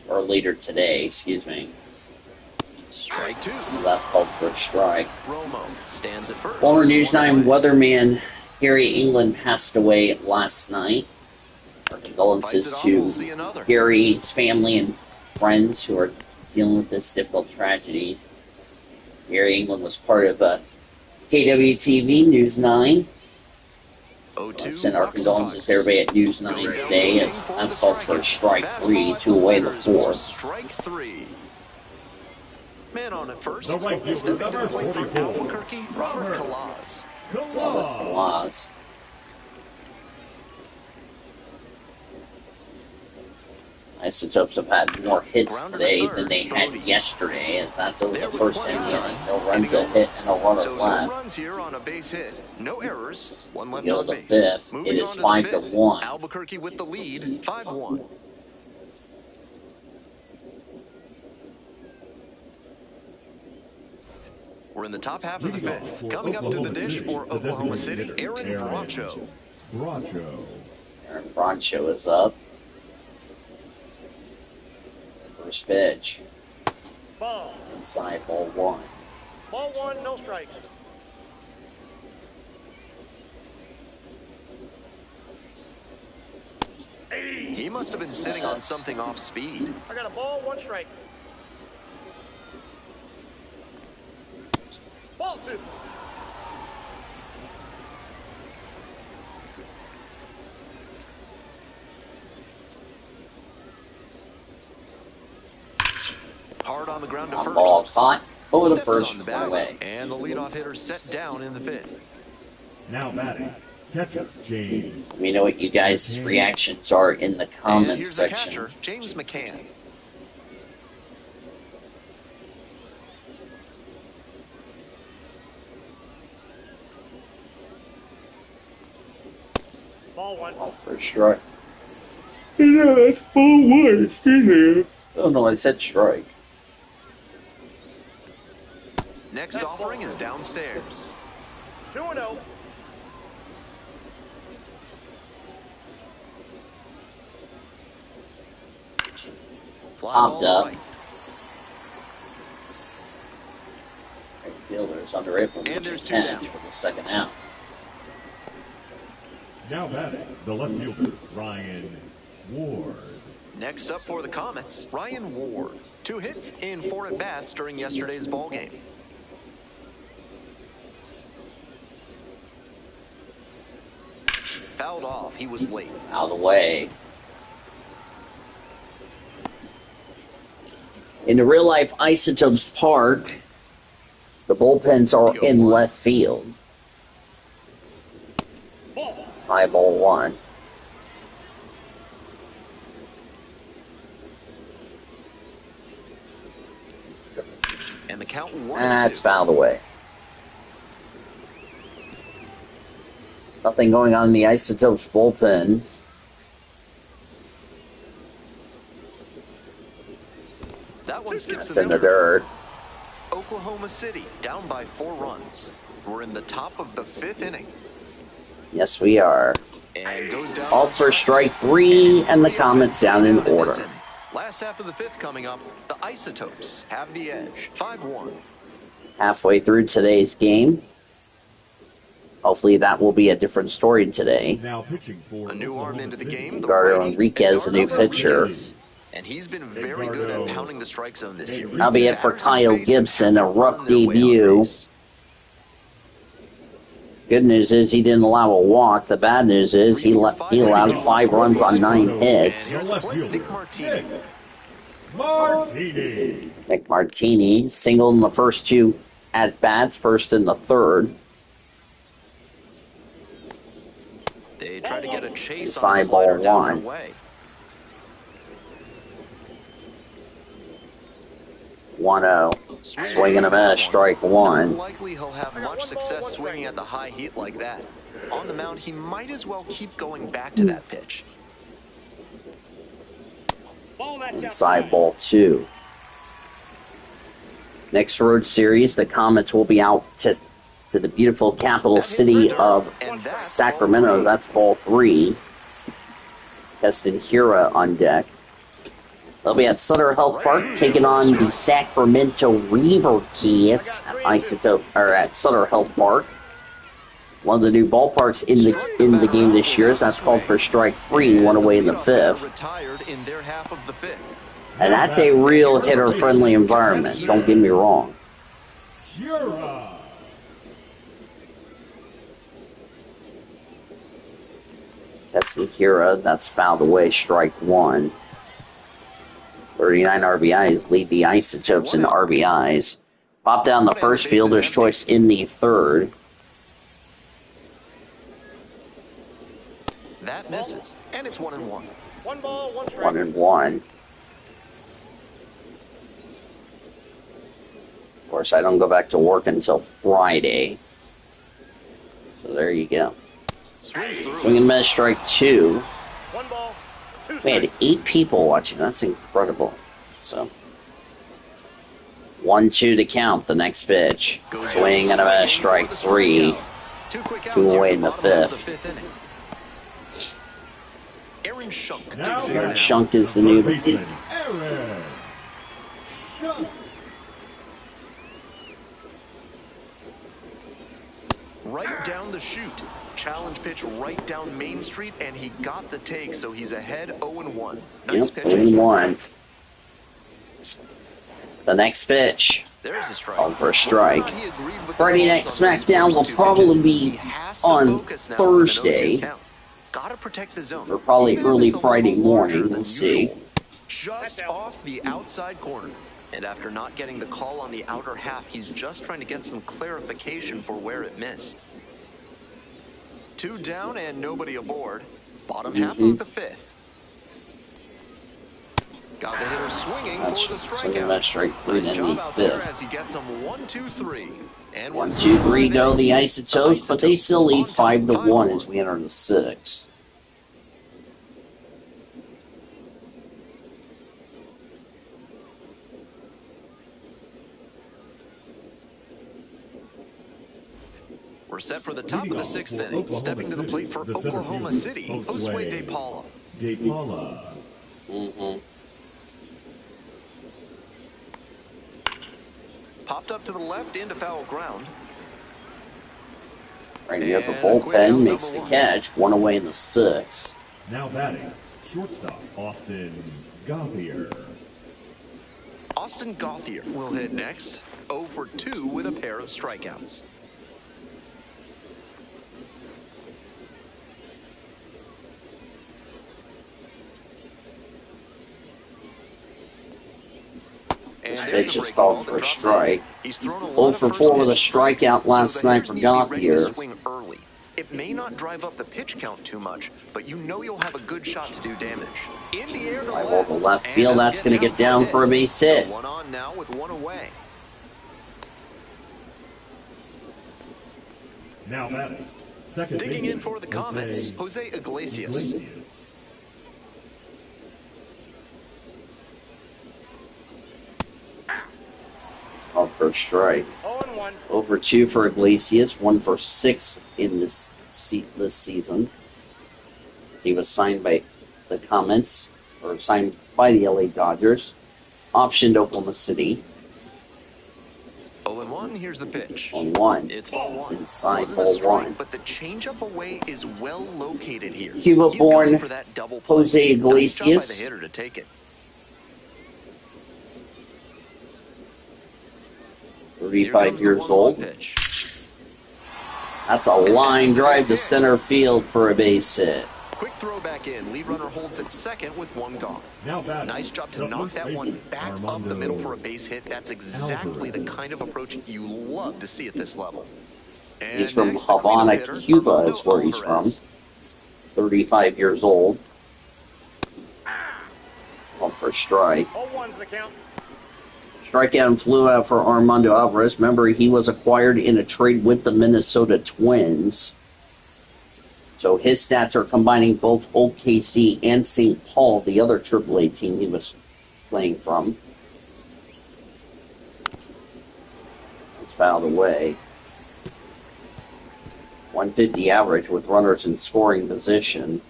Or later today, excuse me. Strike 2. That's called for a strike. Romo stands at first. Former with News one 9 away. weatherman Gary England passed away last night. Our condolences Fights it off, to we'll see another. Gary's family and friends who are dealing with this difficult tragedy. Gary England was part of KWTV News 9. 0-2, Send our Bucks and condolences to Bucks. everybody at News 9 Goes down today. looking As for that's the called for a strike Fastball 3, at 2 away in the corners for fourth. Strike 3. Man on at first. The right fielder, Stepping to the number plate for 44. Albuquerque, Robert Calaz. Kalaz. Laws. Isotopes have had more hits Grounder to today third, than they had Bodie. yesterday, as that's over There the with first plenty inning. of time. No runs, a Getting hit, and a runner So no left. runs here on a base hit. No errors. One left Go on to the base. fifth. Moving It on is to the 5-1. fifth. Albuquerque with the lead, 5-1. We're in the top half of the Leading off fifth. for Coming up to the Oklahoma dish City, for the Oklahoma designated City, hitter, Aaron Bracho. Bracho. Aaron Broncho is up. First pitch. Ball. Inside ball 1. Ball 1, no strikes. He must have been sitting on something off speed. I got a ball, 1 strike. Ball 2. Hard on the ground to On first. ball caught. Over the Steps first, on the one bag, away. and the leadoff hitter set down in the fifth. Now batting, catcher James. Let me know what you guys' reactions are in the And comments here's the section. catcher, James McCann. Ball 1. Ball for a strike. Yeah, that's ball 1. Excuse me. Oh no, I said strike. Next offering is downstairs. 2-0. Fly Popped ball up. right. Right fielder is under it from And there's 2 10 down. for the second out. Now batting, the left fielder, Ryan Ward. Next up for the Comets, Ryan Ward. 2 hits in 4 at-bats during yesterday's ballgame. Fouled off. He was late. Out of the way. In the real life Isotopes Park, the bullpens are in left field. Ball. High ball 1. And the count 1-2. That's fouled away. Nothing going on in the Isotopes bullpen. That one skips It's the in the number. dirt. Oklahoma City down by 4 runs. We're in the top of the 5th inning. Yes, we are. And goes down. Called for strike 3, and the Comets down in order. Last half of the 5th coming up. The Isotopes have the edge. 5-1. Halfway through today's game. Hopefully that will be a different story today. Now pitching for A new arm Oklahoma into the City. game. The Edgardo righty, Enriquez, a new Edgardo pitcher. Enriquez. And he's been very good at pounding the strike zone this year. That'll be it for Batters he Kyle faces Gibson, have a to rough earn their way on debut. base. Good news is he didn't allow a walk. The bad news is he allowed 5 runs on 9 hits. And at the plate, Nick Martini. Martini. Nick Martini singled in the first 2 at-bats, first and the third. They try to get a chase on Side a slider ball down one. and away. 1-0. Swing and a miss, strike one. Not likely he'll have much success swinging at the high heat like that. On the mound, he might as well keep going back to that pitch. Inside ball 2. Next road series, the Comets will be out to the beautiful capital city of Sacramento. That's ball 3. Keston Hira on deck. They'll be at Sutter Health Park taking on the Sacramento River Kids at Sutter Health Park. One of the new ballparks in the game this year. That's called for strike 3, one away in the 5th. Retired in their half of the 5th. And that's a real hitter-friendly environment, don't get me wrong. Jura. Keston Hira, that's fouled away, strike 1. 39 RBIs lead the Isotopes in RBIs. Pop down the first, fielder's choice in the third. That misses, and it's 1-1. 1 ball, 1 strike. 1-1. Of course, I don't go back to work until Friday. So there you go. Swings through. Swing and miss, strike 2. 1 ball, 2 We had strike. 8 people watching. That's incredible. So, 1-2 to count. The next pitch. Swing and a miss, strike 3. 2 away in the 5th. Aaron Shunk Now digs in Aaron now. Shunk is the new. Baseman Aaron Shunk. Right down the chute. Challenge pitch right down Main Street, and he got the take, so he's ahead 0-1. Nice Yep, pitching. 1-1. The next pitch. There's a strike. Called for a strike. Whether or not he agreed with the Friday Night calls on these SmackDown first will 2 probably pitches, be he has to on focus now Thursday. with an 0-2 count. Gotta protect the zone. Or probably even if early it's a Friday little larger morning, than we'll see. usual. Just off the outside corner. And after not getting the call on the outer half, he's just trying to get some clarification for where it missed. 2 down and nobody aboard. Bottom half of the 5th. Got the hitter swinging That's for the swing and strikeout. miss, strike 3 Nice in job the out there 5th. as he gets them 1-2-3. And 1-2-3 go the Isotopes, but they still lead On top, 5-1 5-4. as we enter the 6th. We're set for the top of the 6th inning. Stepping to the plate for Oklahoma City, Josue De Paula. De Paula. Popped up to the left into foul ground. Right near the And a quick out, bullpen makes the number 1. catch, 1 away in the 6th. Now batting, shortstop Austin Gothier. Austin Gothier will hit next. 0 for 2 with a pair of strikeouts. And This there's pitch a is breaking called ball for that a drops in. strike. He's thrown a 0 lot of for first 4 with a pitch strikeout strikes, last so the night for hitters need to be ready to Gothier. swing early. It may not drive up the pitch count too much, but you know you'll have a good shot to do damage. In the air to Fly ball to left and field, that'll that's going to get down for a base So hit. 1 on now with 1 away. Now batting, second Digging baseman, in for the Comets, Jose Iglesias. Called for a strike. 0-1. 0 for 2 for Iglesias, 1 for 6 in this season. He was signed by the Comets, or signed by the LA Dodgers, optioned Oklahoma City. 0-1 1-1. Here's the pitch. 1-1. It's ball 1. Inside Wasn't ball a strike, 1. but the changeup away is well located here. Cuba-born for that double play. Jose Nice job by the Iglesias. hitter to take it. 35 years old. Pitch. That's a line drive to center field for a base hit. Quick throw back in. Lead runner holds at second with 1 gone. Now Nice job to knock that one back up the middle for a base hit. That's exactly the kind of approach you love to see at this level. And He's from next, the Havana, cleanup hitter, Cuba Armando is where he's from. Alvarez. 35 years old. Called for a strike. 0-1's the count. Strikeout and flew out for Armando Alvarez. Remember, he was acquired in a trade with the Minnesota Twins. So his stats are combining both OKC and St. Paul, the other AAA team he was playing from. It's fouled away. 150 average with runners in scoring position.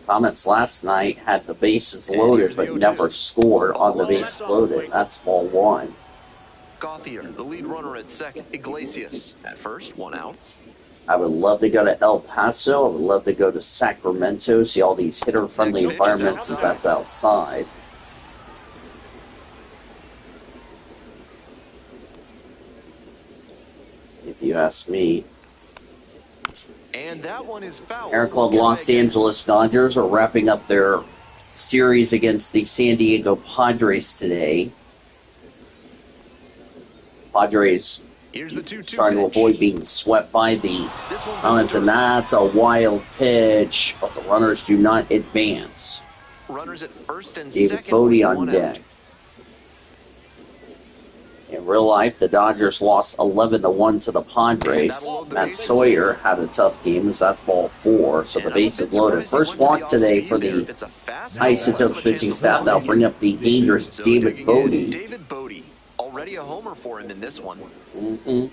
Comets last night had the bases loaded but never scored on the base loaded. That's ball 1. Gauthier, the lead runner at second. Iglesias at first, 1 out. I would love to go to El Paso. I would love to go to Sacramento, see all these hitter-friendly environments since that's outside. If you ask me. And that one is foul. Parent Club Los Angeles Dodgers are wrapping up their series against the San Diego Padres today. Padres Here's the 2-2 trying to avoid being swept by the Comets, and that's a wild pitch, but the runners do not advance. Runners at first and David second. Bodie with on 1 deck. out. In real life, the Dodgers lost 11-1 to the Padres. Matt Sawyer had a tough game, as that's ball 4, so the base is loaded. First walk today for the Isotopes pitching staff. That'll bring up the dangerous David Bodie. David Bodie, already a homer for him in this one. Mm-hmm.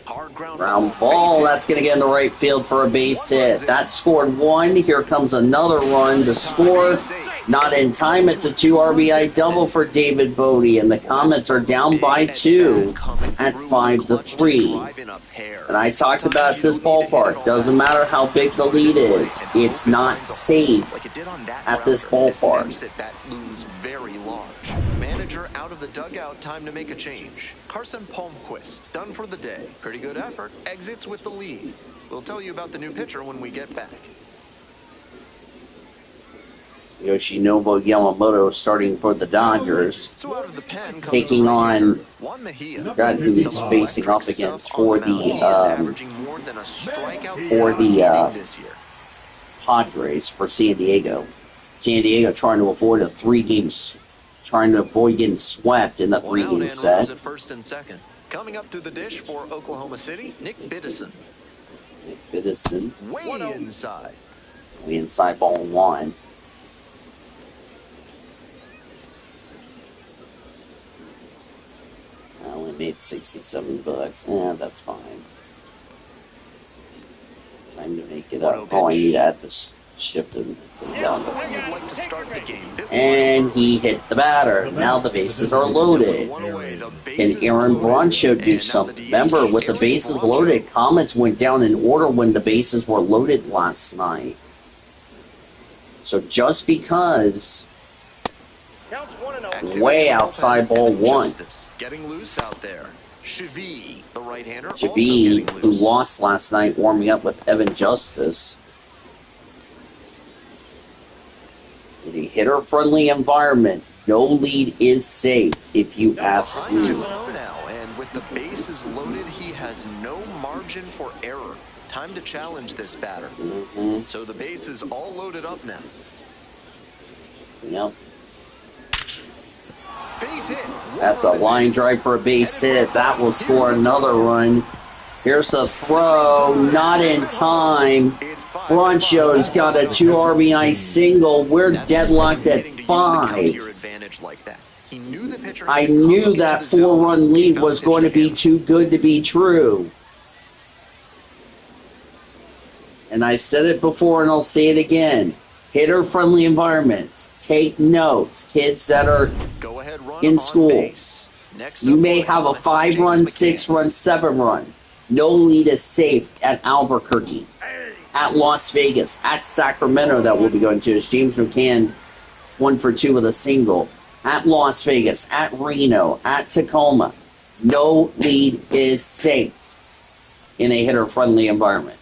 Hard Ground ball, that's going to get in the right field for a base hit. That scored 1. Here comes another run to score. Not in time. It's a 2 RBI double for David Bodie, and the Comets are down by 2 at 5-3. And I talked about this ballpark. Doesn't matter how big the lead is. It's not safe at this ballpark. Manager out of the dugout, time to make a change. Carson Palmquist, done for the day. Pretty good effort, exits with the lead. We'll tell you about the new pitcher when we get back. Yoshinobu Yamamoto starting for the Dodgers, So out of the pen comes taking the on, right-hander, Juan Mejia. forgot who he's facing off against for He is averaging more than a strikeout per inning this year. Padres for San Diego. San Diego trying to avoid a 3-game, trying to avoid getting swept in the 3-game set. At first and second. Coming up to the dish for Oklahoma City, Nick Biddison. Biddison, Way inside. the inside ball 1. I only made $67. Yeah, that's fine. Time to make it up. Oh, I need to add this shift to Not the way you'd like to start the game. and he hit the batter. Now the bases are loaded. Can Aaron Broncho do something? Remember, with the bases loaded, Comets went down in order when the bases were loaded last night. So just because, Counts 1-0. way outside ball 1. Getting loose out there. Chevy, the right-hander, also Javi, getting who loose. lost last night warming up with Evan Justice. In a hitter-friendly environment, no lead is safe, if you ask Behind me. 2-0 now, and with the bases loaded, he has no margin for error. Time to challenge this batter. Mm-hmm. So the base is all loaded up now. Yep. Base hit. That's a line drive for a base hit. That will score another run. Here's the throw. Not in time. Broncho's got a 2 RBI single. We're deadlocked at 5. I knew that 4-run lead was going to be too good to be true. And I said it before and I'll say it again. Hitter-friendly environments. Take notes. Kids that are Go ahead run in on school. base. Next You up may for the have a Comets, 5-run, James McCann. 6-run, 7-run. No lead is safe at Albuquerque. At Las Vegas. At Sacramento that we'll be going to. As James McCann 1 for 2 with a single. At Las Vegas. At Reno. At Tacoma. No lead is safe in a hitter-friendly environment.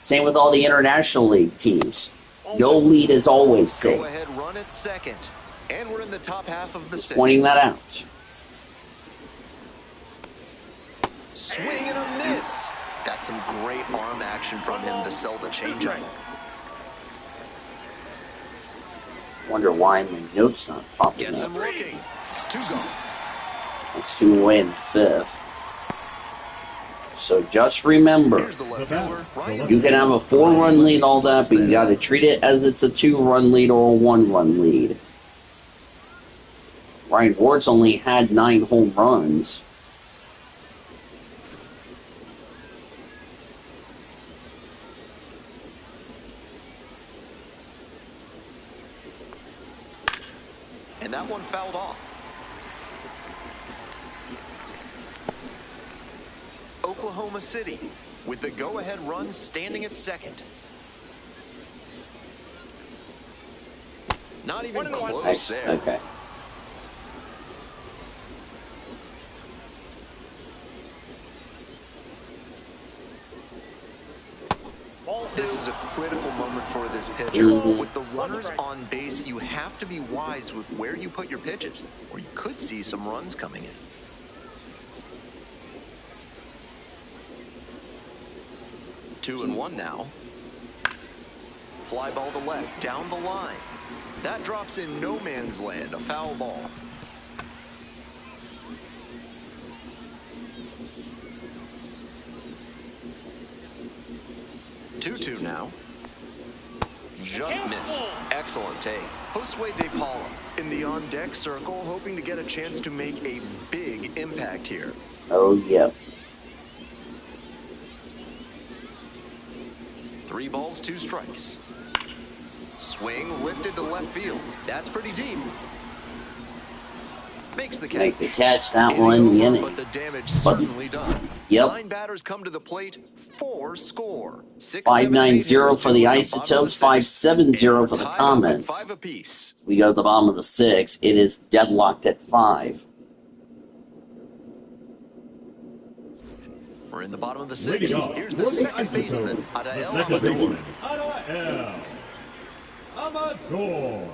Same with all the International League teams. No lead is always Go safe. ahead run at second. And we're in the top half of the Just sixth. pointing that out. Swing and a miss. Got some great arm action from him to sell the changeup. Wonder why my note's not popping Gets up. him looking. 2 gone. It's 2 away in the 5th. So just remember, Here's the left fielder, Ryan. you can have a 4-run lead, all that, but you got to treat it as it's a 2-run lead or a 1-run lead. Ryan Ward's only had 9 home runs. And that one fouled off. Oklahoma City with the go-ahead run standing at second. Not even close there. Okay. This is a critical moment for this pitcher. With the runners on base, you have to be wise with where you put your pitches, or you could see some runs coming in. Two and one now. Fly ball to left, down the line. That drops in no man's land, a foul ball. 2-2 now. Just missed. Excellent take. Josue De Paula in the on-deck circle, hoping to get a chance to make a big impact here. Oh, yeah. 3 balls, 2 strikes. Swing lifted to left field. That's pretty deep. Makes the catch. Make the catch, that one, the inning. But the damage certainly done. Yep. 9 batters come to the plate, 4 score. 6, 5-9-0 for the Isotopes, 5-7-0 for the Tied up at Comets. 5 apiece. We go to the bottom of the 6th. It is deadlocked at 5. We're in the bottom of the Leading 6th. off Here's for the second Isotopes, baseman, the Adael second Amador. baseman, Adael Amador.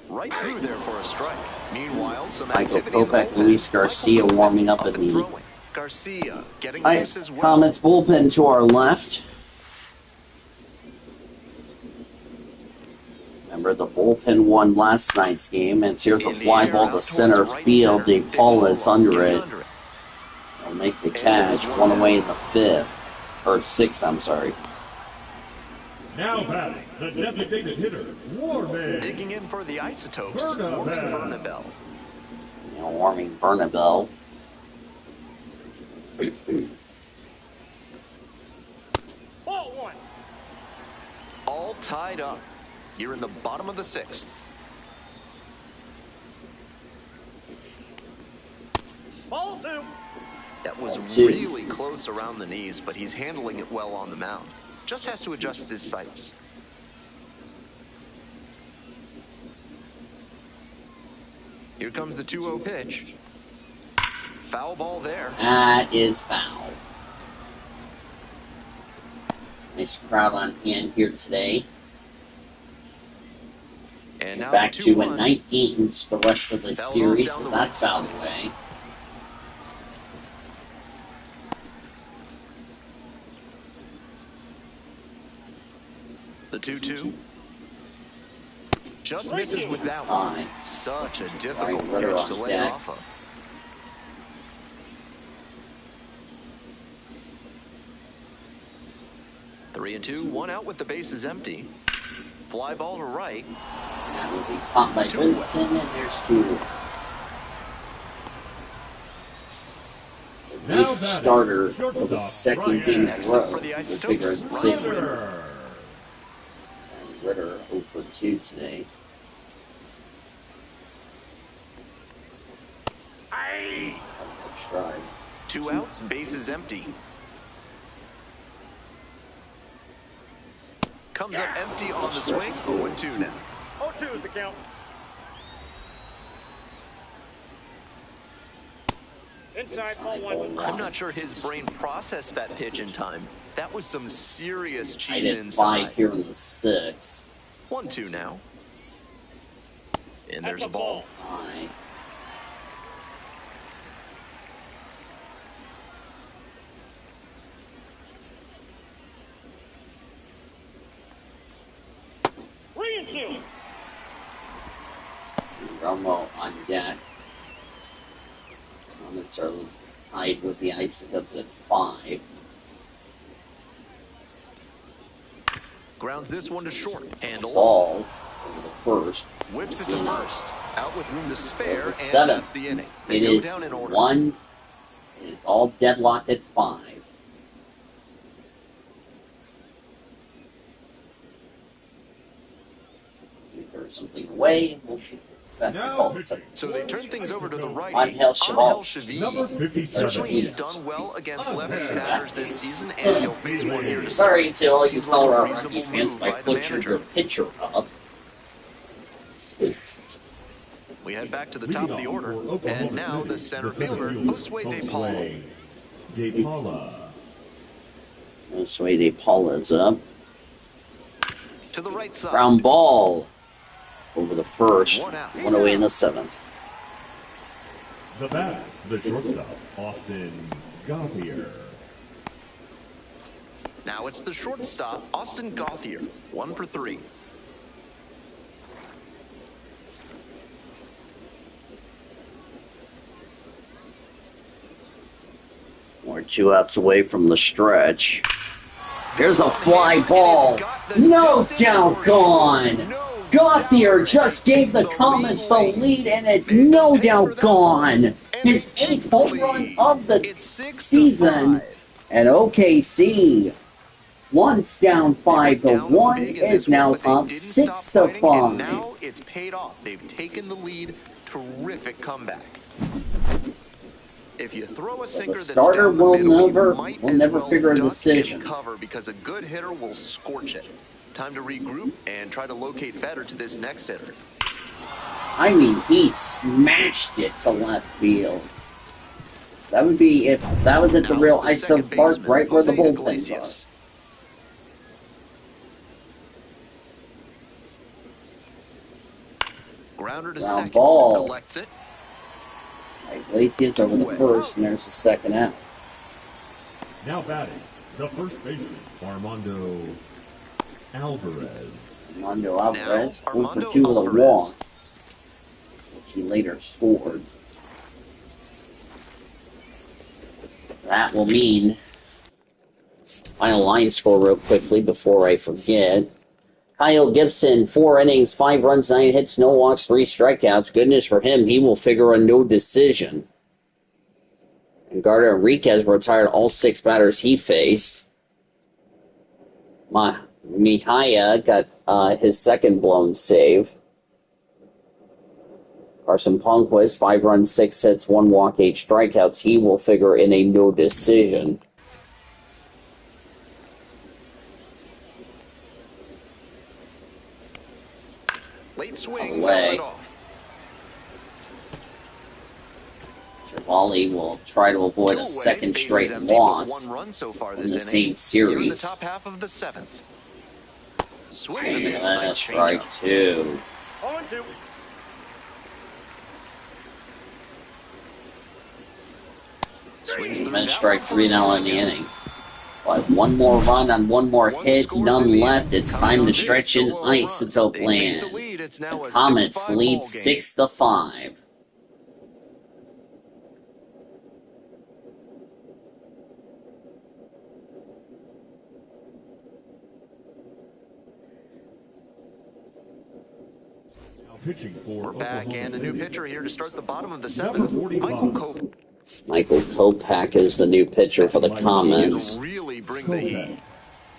Right through there for a strike. Meanwhile, some Michael activity in the Kopech, bullpen. Luis Garcia Michael Kopech warming up up in and the throwing. Garcia getting All loose right, as well. Comets bullpen to our left. Remember, the bullpen won last night's game, and here's a In the fly air, ball out to towards center right field. center. De Paula is under gets it. They'll make the catch. there's 1 one away out. in the 5th. Or 6th, I'm sorry. Now batting, the designated hitter, Warman. Digging in for the Isotopes, Bernabel. Warming Bernabel. Warming Bernabel. Ball 1. All tied up. You're in the bottom of the 6th. Ball 2. That was Ball 2. really close around the knees, but he's handling it well on the mound. Just has to adjust his sights. Here comes the 2-0 pitch. Foul ball there. That is foul. Nice crowd on hand here today. And now Back the to 2-1. a night games the rest of the Fouled off series, down so the that's right out of side. the way. The 2-2. Just misses with that Fine. one. Such a difficult Right, pitch off to lay deck. off of. Three and two, 1 out with the bases empty. Fly ball to right. That will be caught by Vincent, and there's 2. Now He's the batting, starter of the shortstop, second Ryan. game in a Next row. up for the We'll Isotopes, figure out the decision. Ritter. And Ritter 0 for 2 today. Aye. Stride. 2 outs, bases empty. Comes up empty on the swing, 0-2 now. 0-2 is the count. Inside, ball one. I'm not sure his brain processed that pitch in time. That was some serious I cheese did inside. 5 here in the 6th. 1-2 now. And there's That's a ball. High. Three and two. Romo on deck. Comets are tied with the Isotopes at 5. Grounds this one to short. Handles. Ball over the first. Whips it to first. Out with room to spare, and Seventh. that's the inning. They It go is down in order. 1. It is all deadlocked at 5. There's something away. We'll back Now call pitching. second. So they turn things over to the righty, Angel Chavez. Number Chavez. 57. Certainly he's done well against lefty Okay. batters this season, and he'll face one here to start. Sorry to all you Seems like a Colorado reasonable Rockies fans move by by the butchered manager. your pitcher up. We head back to the top of the order, Leading off for Oklahoma and now City, the center fielder, Josue De Paula. De Paula. Josue De Paula's up. To the right side. Ground ball over the first. One out. One away in the 7th. The bat, the shortstop, Austin Gauthier. Now it's the shortstop, Austin Gauthier. 1 for 3. We're 2 outs away from the stretch. Here's a fly ball. No doggone. Gauthier just gave the Comets the lead, and it's no doubt gone. His 8th home run of the It's 6 to season. 5. And OKC, once down 5 to Down 1, big in is this one, now but they up didn't 6 stop to fighting, and 5. now it's paid off. They've taken the lead. Terrific comeback. If you throw a sinker that's starter down the will middle, never- you might will as never well figure a duck decision. and cover, because a good hitter will scorch it. Time to regroup and try to locate better to this next hitter. I mean, he smashed it to left field. That would be if that was at the Now real it's the second Isotope Park, baseman, right where the Jose bullpen Iglesias. was. Grounder to Ground second. ball. Collects it. Iglesias over the first, and there's the second out. Now batting, the first baseman, Armando Alvarez. Armando Alvarez, Now, 0 Armando for 2 with a Alvarez. walk, which he later scored. That will mean, final line score real quickly before I forget. Kyle Gibson, 4 innings, 5 runs, 9 hits, no walks, 3 strikeouts. Goodness for him, he will figure a no decision. And Gardner Enriquez retired all 6 batters he faced. Mejia got his second blown save. Carson Palmquist, 5 runs, 6 hits, 1 walk, 8 strikeouts. He will figure in a no decision. Late swing, Away. fouled it off. Trevally will try to avoid Two a away, second bases straight empty, but loss 1 run so far in this the inning. same Here in the series. top half of the 7th. Swing And and a miss. then a Nice strike changeup. 2. 0-2. Swings through And then that strike one for 3 a now in the strikeout. inning. But 1 more run on 1 more One hit, scores none in the left. inning. It's Coming time on to this stretch in solo run. Isotope They take the land. lead. It's now The a Comets 6-5 lead ball game. 6 to 5. Now pitching for We're back, Oklahoma and a new City. pitcher here to start the bottom of the Number 7th. 45. Michael Cope. Michael Kopech is the new pitcher for the He Comets. can really bring the heat.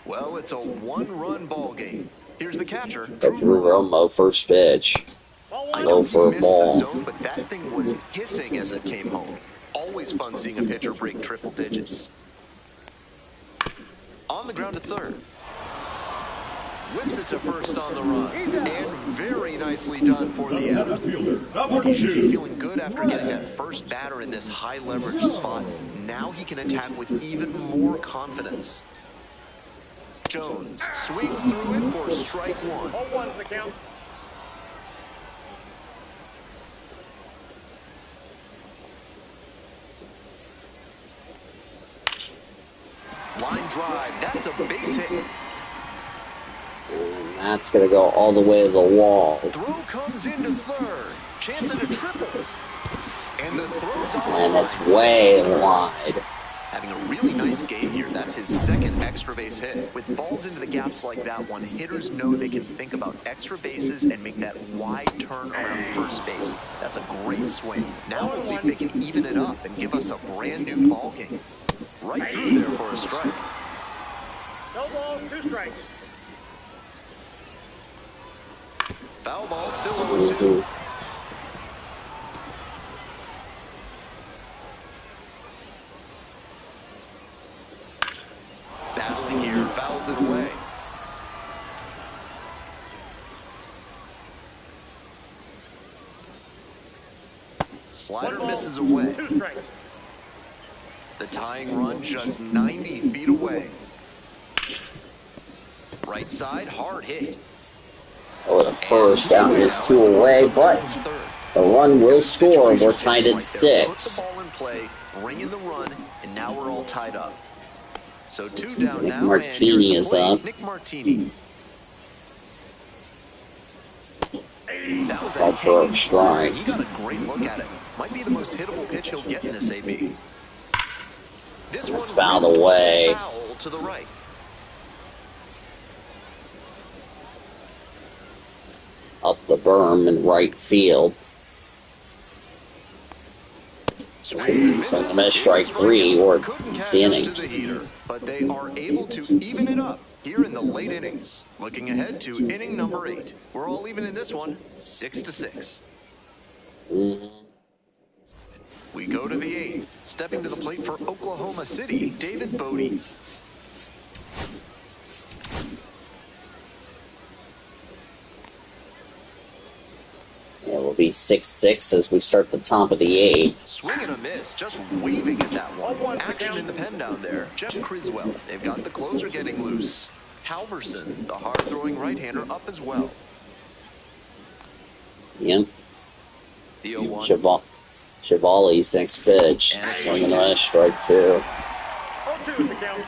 Well, it's a one-run ball game. Here's the catcher, Drew Romo, first pitch. I Low know for he a missed the ball. zone, but that thing was hissing as it came home. Always fun seeing a pitcher break triple digits. On the ground to third. Whips it to first on the run. And very nicely done for the out. He should be feeling good after getting that first batter in this high leverage spot. Now he can attack with even more confidence. Jones swings through it for strike one. 0-1's the count. Line drive, that's a base hit. And that's going to go all the way to the wall. Throw comes into third. Chance at a triple. And the throw's off. And it's way wide. Having a really nice game here. That's his second extra base hit. With balls into the gaps like that one, hitters know they can think about extra bases and make that wide turn around first base. That's a great swing. Now we'll see if they can even it up and give us a brand new ball game. Right through there for a strike. No balls, 2 strikes. Foul ball still 0-2. Battling here, fouls it away. Slider misses away. 2 strikes. The tying run just 90 feet away. Right side, hard hit. Oh, the first down is 2 away, but the run will score. We're tied at 6. Put the ball in play, bring in the run, and now we're all tied up. So 2 down Nick now. Martini and is up. Nick Martini. That was Called for a hanging strike. fly. He got a great look at it. Might be the most hittable pitch he'll get in this AB. This That's one fouled really away. Foul to the right. Up the berm in right field. Swings and So misses. I'm going to It's a strike 3 or Couldn't it's catch the up inning. to the heater, but they are able to even it up here in the late innings. Looking ahead to inning number 8. We're all even in this one, 6-6. We go to the 8th. Stepping to the plate for Oklahoma City, David Bodie. It will be 6-6 as we start the top of the 8th. Swing and a miss, just waving at that one. Action in the pen down there. Jeff Criswell. They've got the closer getting loose. Halverson, the hard-throwing right-hander, up as well. Yep. The 0-1. Chevali's next pitch. And it's Swinging strike on a strike 2. 0-2 is the count.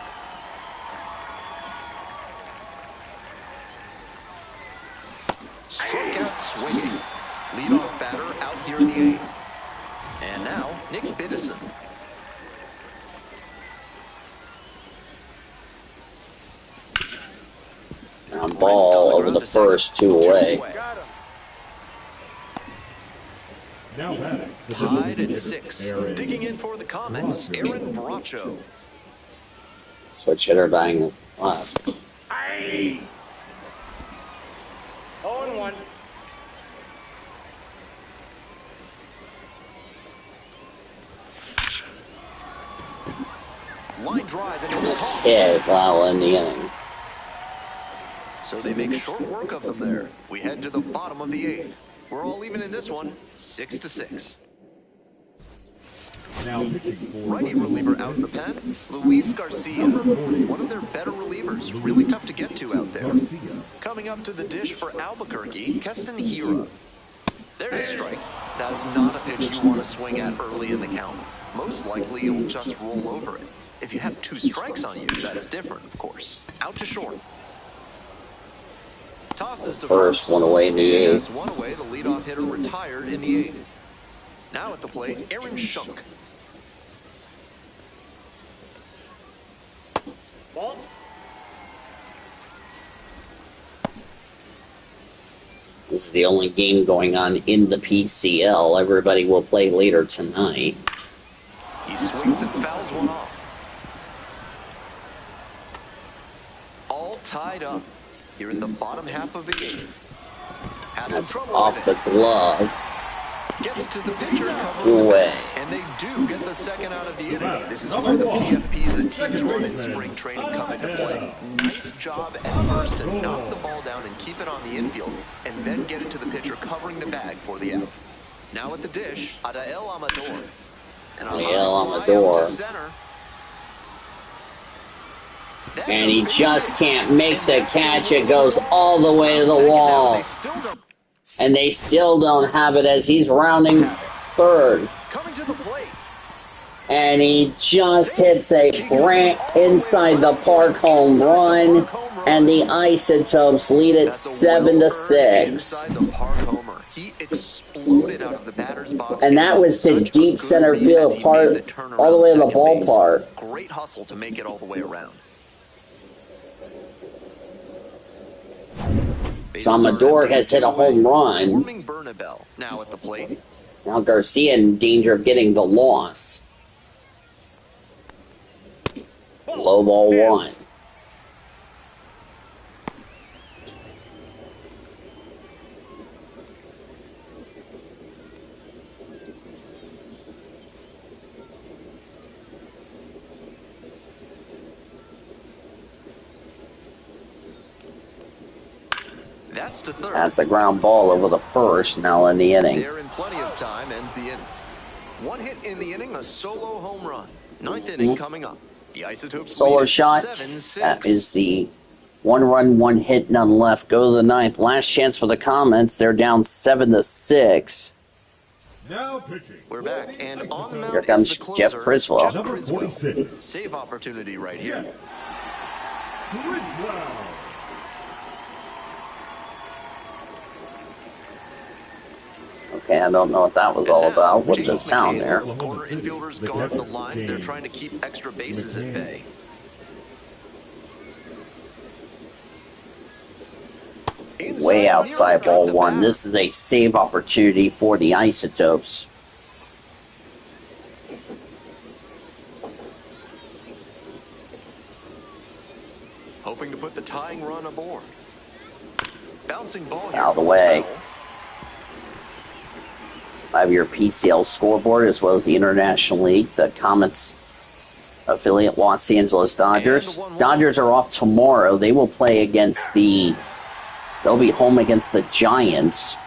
Struck out swinging. Leadoff batter out here in the 8th. And now, Nick Biddison. On ball over the first, 2 away. Got him. Now batting. the Tied at hitter, 6. Aaron Digging in for the Comets, Aaron Bracho. Switch hitter batting left. Aye. 0-1. Line drive into the This hole. hit while in the inning. So they make short work of them there. We head to the bottom of the 8th. We're all even in this one, 6-6. now pitching for Righty reliever out in the pen, Luis Garcia. One of their better relievers, really tough to get to out there. Garcia. Coming up to the dish for Albuquerque, Keston Hira. There's a strike. That's not a pitch you want to swing at early in the count. Most likely you'll just roll over it. If you have 2 strikes on you, that's different, of course. Out to short. Tosses to First, 1 away in the And that's 8th. 1 away. The leadoff hitter retired in the 8th. Now at the plate, Aaron Schunk. Ball. This is the only game going on in the PCL. Everybody will play later tonight. He swings and fouls one off. All tied up here in the bottom half of the game. Has some That's trouble off with the it. glove. Gets to the pitcher covering the Away. bag, and they do get the second out of the inning. This is where the PFPs that teams run in spring training come into play. Nice job at first to knock the ball down and keep it on the infield, and then get it to the pitcher covering the bag for the out. Now at the dish, Adael Amador. And a high fly up to center. That's And he a base just hit. can't make And the that's gonna catch. move It goes ball all the way to around the second now. wall. They still don't And they still don't have it as he's rounding third. coming to the plate. And he just hits a brand inside the park home run. And the Isotopes lead it That's a 7 to well-earned 6. inside the park homer. He exploded out of the batter's box. And that was to Such a deep good center read field, as he made the turnaround all the way to the second base. ballpark. Great hustle to make it all the way around. So Amador has hit a home run. Warming Bernabel now at the plate. Now Garcia in danger of getting the loss. Low ball one. That's to third. That's a ground ball over the first, now in the inning. There in plenty of time, ends the inning. One hit in the inning, a solo home run. Ninth inning coming up. The Isotopes Solo lead at shot. 7-6. That is the 1 run, 1 hit, none left. Go to the ninth. Last chance for the Comets. They're down 7 to 6. Now pitching. We're back, and on the mound Here comes is the Jeff closer, Criswell. Jeff Number Criswell. 46. Save opportunity right here. Criswell. Okay, I don't know what that was all about. What did the James sound McCann, there? Corner infielders guard the lines. They're trying to keep extra bases at bay. Way outside ball one. This is a save opportunity for the Isotopes. Hoping to put the tying run aboard. Bouncing ball here. Out of the from way. Spell. I have your PCL scoreboard as well as the International League. The Comets affiliate Los Angeles Dodgers. Dodgers are off tomorrow. They will play against they'll be home against the Giants.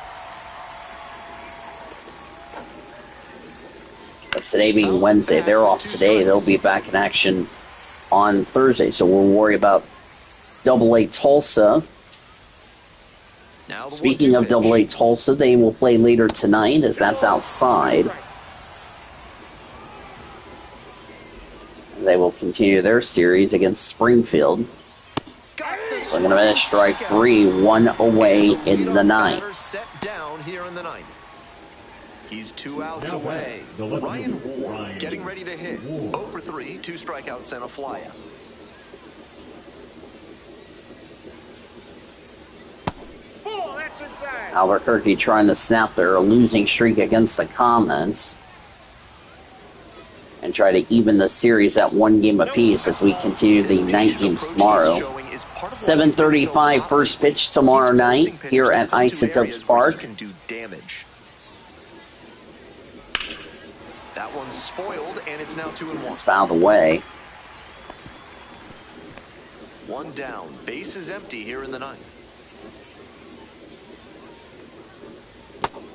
But today being Wednesday, they're off today. They'll be back in action on Thursday. So we'll worry about AA Tulsa. Now the Speaking 1-2 of pitch. AA Tulsa, they will play later tonight as that's outside. They will continue their series against Springfield. Got the We're going to miss strike 3, 1 away in the ninth. batter set down here in the ninth. He's 2 outs Now away. the left Ryan fielder, Ward Ryan getting ready to hit. Ward. 0 for 3, 2 strikeouts and a flyout. Ball, that's inside. Albuquerque trying to snap their losing streak against the Comets and try to even the series at 1 game apiece as we continue the night games tomorrow. 7:35 first pitch tomorrow night here at Isotopes Park. Can do damage. That one's spoiled, and it's now 2-1. It's fouled away. One down, base is empty here in the ninth.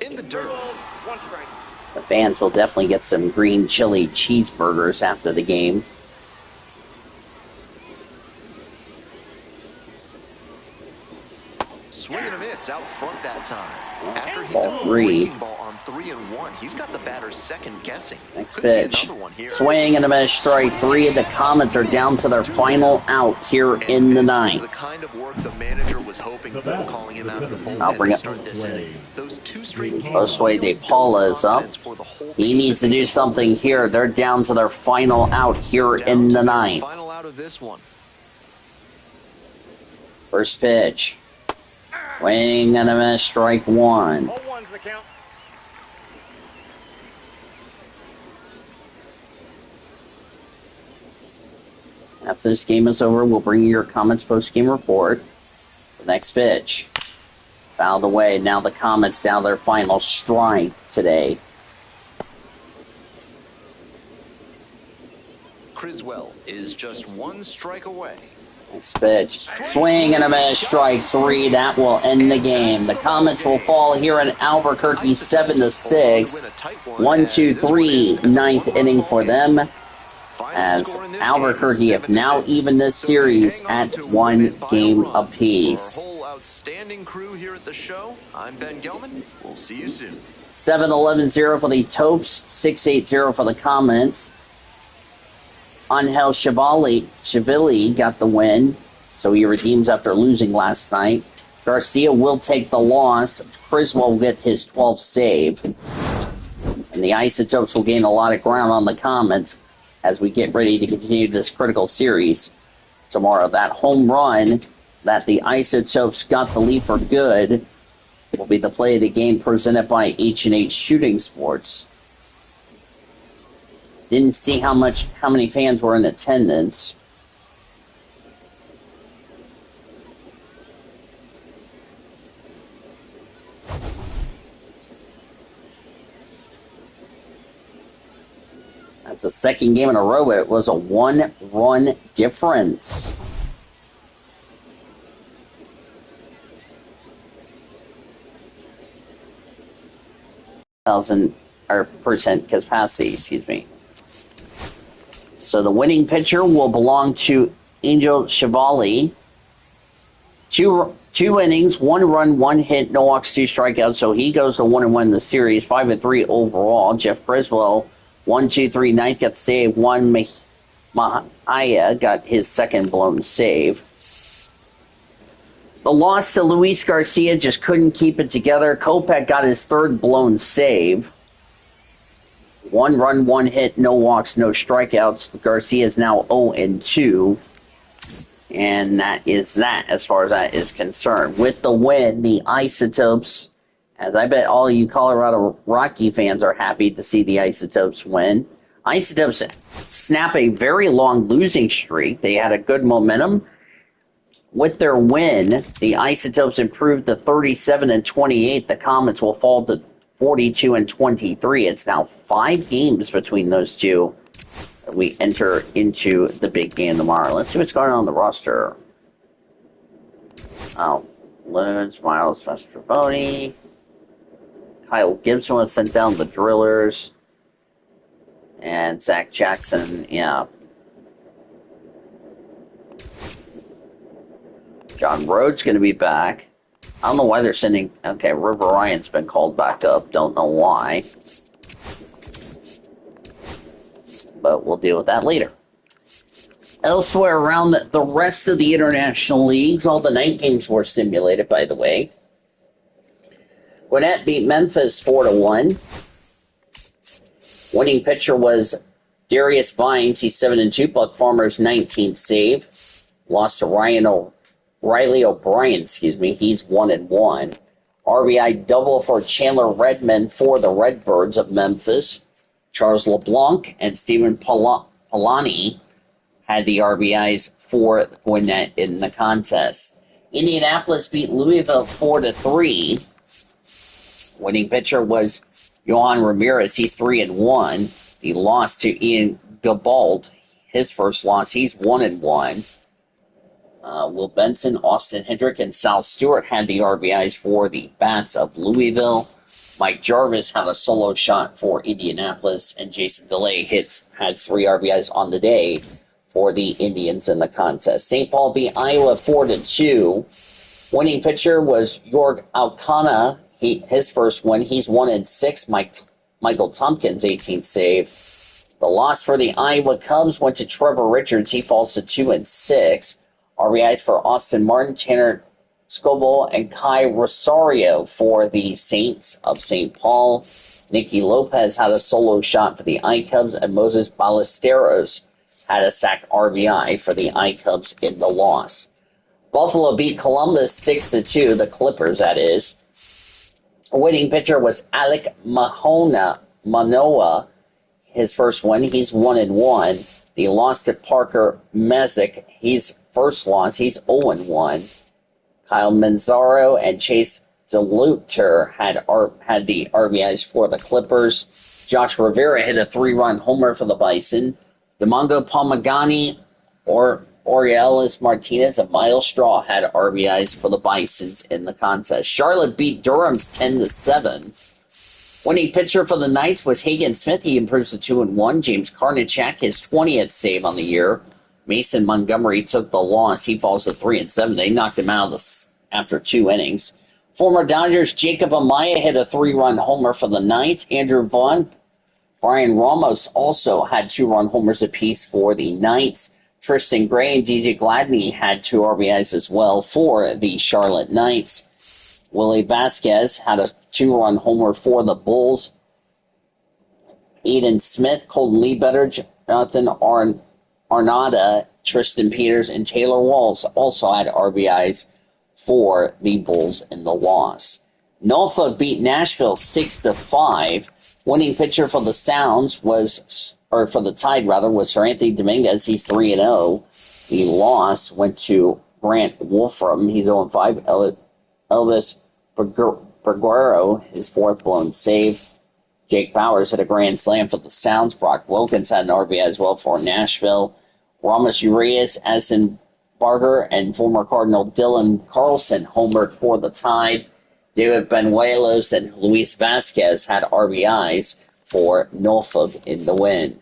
In the dirt. Ball, one strike. The fans will definitely get some green chili cheeseburgers after the game. Swing and a miss out front that time. After he Ball threw a 3. breaking ball on 3-1, he's got the batter second guessing. Next Could see pitch. another one here. Swing and a miss, strike 3. The Comets are down to their final out here And in the this is ninth. the kind of work the manager was hoping for, calling him out of the I'll bullpen bring to it. start this inning. Those 2 straight games Josue really De Paula is up. build confidence for the whole He team needs to as they do go something this here. They're down to their final out here down in to the their ninth. Final out of this one. First pitch. Swing and a miss, strike 1. 0-1's the count. After this game is over, we'll bring you your Comets post-game report. The next pitch. Fouled away. Now the Comets down their final strike today. Criswell is just one strike away. Next pitch. Swing and a miss. Strike 3. That will end the game. The Comets will fall here in Albuquerque 7-6. 1-2-3. Ninth inning for them. As Albuquerque have now evened this series at 1 game apiece. For our whole outstanding crew here at the show, I'm Ben Gelman. We'll see you soon. 7-11-0 for the Topes. 6-8-0 for the Comets. Angel Chivili got the win, so he redeems after losing last night. Garcia will take the loss. Criswell will get his 12th save. And the Isotopes will gain a lot of ground on the Comets as we get ready to continue this critical series tomorrow. That home run that the Isotopes got the lead for good will be the play of the game presented by H&H Shooting Sports. Didn't see how many fans were in attendance. That's the second game in a row, but it was a 1-run difference. Percent capacity, excuse me. So the winning pitcher will belong to Angel Chivali. Two innings, 1 run, 1 hit, no walks, 2 strikeouts. So he goes to 1-1 in the series, 5-3 overall. Jeff Criswell, 1-2-3 ninth, got the save. 1 Mahaya got his second blown save. The loss to Luis Garcia just couldn't keep it together. Kopech got his third blown save. 1 run, 1 hit, no walks, no strikeouts. Garcia is now 0-2. And that is that as far as that is concerned. With the win, the Isotopes, as I bet all you Colorado Rocky fans are happy to see the Isotopes win. Isotopes snap a very long losing streak. They had a good momentum. With their win, the Isotopes improved to 37-28. The Comets will fall to 42-23. It's now 5 games between those two. We enter into the big game tomorrow. Let's see what's going on the roster. Loons, Miles Mastrovoni. Kyle Gibson was sent down the Drillers. And Zach Jackson, yeah. John Rhodes going to be back. I don't know why they're sending... Okay, River Ryan's been called back up. Don't know why. But we'll deal with that later. Elsewhere around the rest of the international leagues, all the night games were simulated, by the way. Gwinnett beat Memphis 4-1. Winning pitcher was Darius Vines. He's 7-2. Buck Farmer's 19th save. Lost to Riley O'Brien, he's 1-1. RBI double for Chandler Redmond for the Redbirds of Memphis. Charles LeBlanc and Stephen Polani had the RBIs for Gwinnett in the contest. Indianapolis beat Louisville 4-3. Winning pitcher was Johan Ramirez. He's 3-1. He lost to Ian Gabald. His first loss. He's 1-1. Will Benson, Austin Hendrick, and Sal Stewart had the RBIs for the Bats of Louisville. Mike Jarvis had a solo shot for Indianapolis, and Jason DeLay had 3 RBIs on the day for the Indians in the contest. St. Paul beat Iowa 4-2. Winning pitcher was Jorg Alcana. His first win. He's 1-6. Michael Tompkins, 18th save. The loss for the Iowa Cubs went to Trevor Richards. He falls to 2-6. RBIs for Austin Martin, Tanner Scoble, and Kai Rosario for the Saints of St. Paul. Nicky Lopez had a solo shot for the I-Cubs, and Moses Ballesteros had a sack RBI for the I-Cubs in the loss. Buffalo beat Columbus 6-2, the Clippers, that is. A winning pitcher was Alec Manoa. His first win, he's 1-1. The loss to Parker Messick, he's first loss, he's 0-1. Kyle Manzaro and Chase DeLuter had the RBIs for the Clippers. Josh Rivera hit a 3-run homer for the Bison. Domingo Palmagani or Orielis Martinez and Miles Straw had RBIs for the Bisons in the contest. Charlotte beat Durham's 10-7. Winning pitcher for the Knights was Hagen Smith. He improves to 2-1. James Karnichak, his 20th save on the year. Mason Montgomery took the loss. He falls to 3-7. They knocked him out after 2 innings. Former Dodgers Jacob Amaya hit a 3-run homer for the Knights. Andrew Vaughn, Brian Ramos also had 2-run homers apiece for the Knights. Tristan Gray and DJ Gladney had 2 RBIs as well for the Charlotte Knights. Willie Vasquez had a 2-run homer for the Bulls. Aiden Smith, Colton Leadbetter, Jonathan Arnada, Tristan Peters, and Taylor Walls also had RBIs for the Bulls in the loss. Norfolk beat Nashville 6-5. Winning pitcher for the Sounds was Sir Anthony Dominguez. He's 3-0. The loss went to Grant Wolfram. He's 0-5. Elvis Berguero, his 4th blown save. Jake Bowers hit a grand slam for the Sounds. Brock Wilkins had an RBI as well for Nashville. Ramos Urias, Addison Barger, and former Cardinal Dylan Carlson homered for the Tide. David Benuelos and Luis Vasquez had RBIs for Norfolk in the win.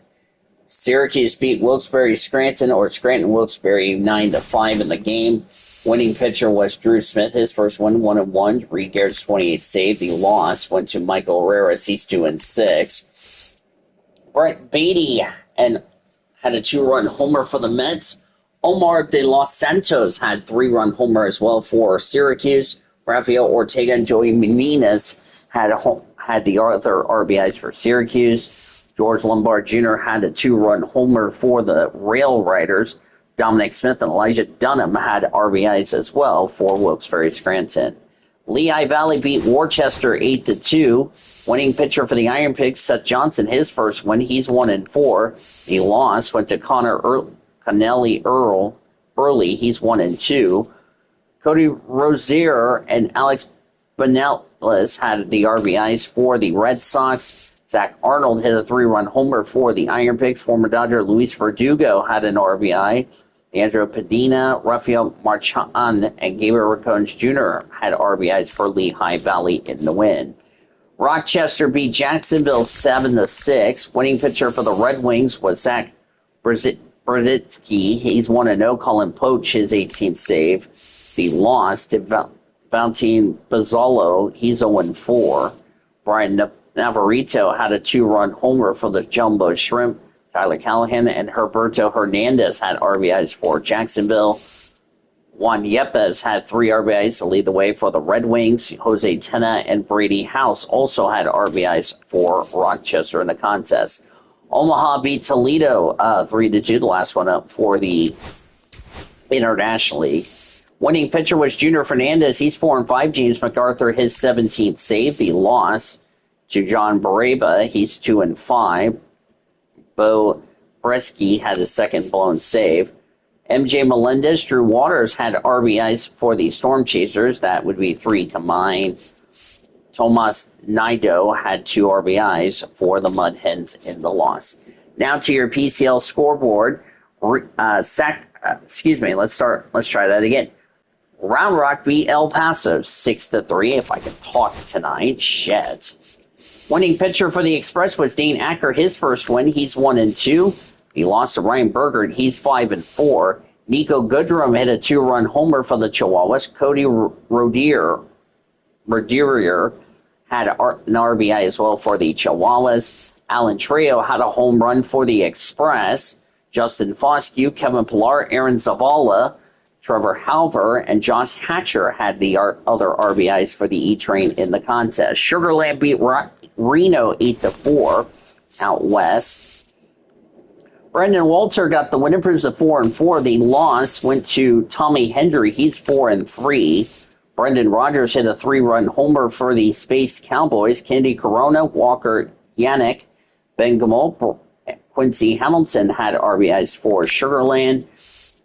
Syracuse beat Wilkes-Barre-Scranton, or Scranton-Wilkes-Barre, 9-5 in the game. Winning pitcher was Drew Smith, his first win, 1-1. Reed Garrett's 28th save. The loss went to Michael Herrera's, he's 2-6. Brett Beatty had a 2-run homer for the Mets. Omar de Los Santos had 3-run homer as well for Syracuse. Rafael Ortega and Joey Meneses had the other RBIs for Syracuse. George Lombard Jr. had a 2-run homer for the Rail Riders. Dominic Smith and Elijah Dunham had RBIs as well for Wilkes-Barre-Scranton. Lehigh Valley beat Worcester 8-2. Winning pitcher for the Iron Pigs, Seth Johnson, his first win. He's 1-4. The loss went to Connelly Early. He's 1-2. Cody Rozier and Alex Benelis had the RBIs for the Red Sox. Zach Arnold hit a 3-run homer for the Iron Pigs. Former Dodger Luis Verdugo had an RBI. Andrew Padina, Rafael Marchand, and Gabriel Racones Jr. had RBIs for Lehigh Valley in the win. Rochester beat Jacksonville 7-6. Winning pitcher for the Red Wings was Zach Broditsky. He's 1-0. Colin Poach, his 18th save. The loss to Valentin Bazzolo, he's 0-4. Brian Navarrito had a 2-run homer for the Jumbo Shrimp. Tyler Callahan and Herberto Hernandez had RBIs for Jacksonville. Juan Yepes had 3 RBIs to lead the way for the Red Wings. Jose Tena and Brady House also had RBIs for Rochester in the contest. Omaha beat Toledo 3-2, the last one up for the International League. Winning pitcher was Junior Fernandez. He's 4-5. James MacArthur, his 17th save. The loss to John Bareba. He's 2-5. Bo Bresky had his 2nd blown save. MJ Melendez, Drew Waters had RBIs for the Storm Chasers. That would be 3 combined. Tomas Nido had 2 RBIs for the Mud Hens in the loss. Now to your PCL scoreboard. Let's try that again. Round Rock beat El Paso 6-3. If I can talk tonight, shit. Winning pitcher for the Express was Dane Acker. His first win, he's 1-2. He lost to Ryan Berger. He's 5-4. Nico Goodrum hit a 2-run homer for the Chihuahuas. Cody Rodier had an RBI as well for the Chihuahuas. Alan Trejo had a home run for the Express. Justin Foscue, Kevin Pillar, Aaron Zavala, Trevor Halver, and Josh Hatcher had the other RBIs for the E-Train in the contest. Sugar Land beat Reno 8-4 out west. Brendan Walter got the win, improves to 4-4. The loss went to Tommy Hendry. He's 4-3. Brendan Rogers hit a 3-run homer for the Space Cowboys. Candy Corona, Walker Yannick, Ben Gamol, Quincy Hamilton had RBIs for Sugarland.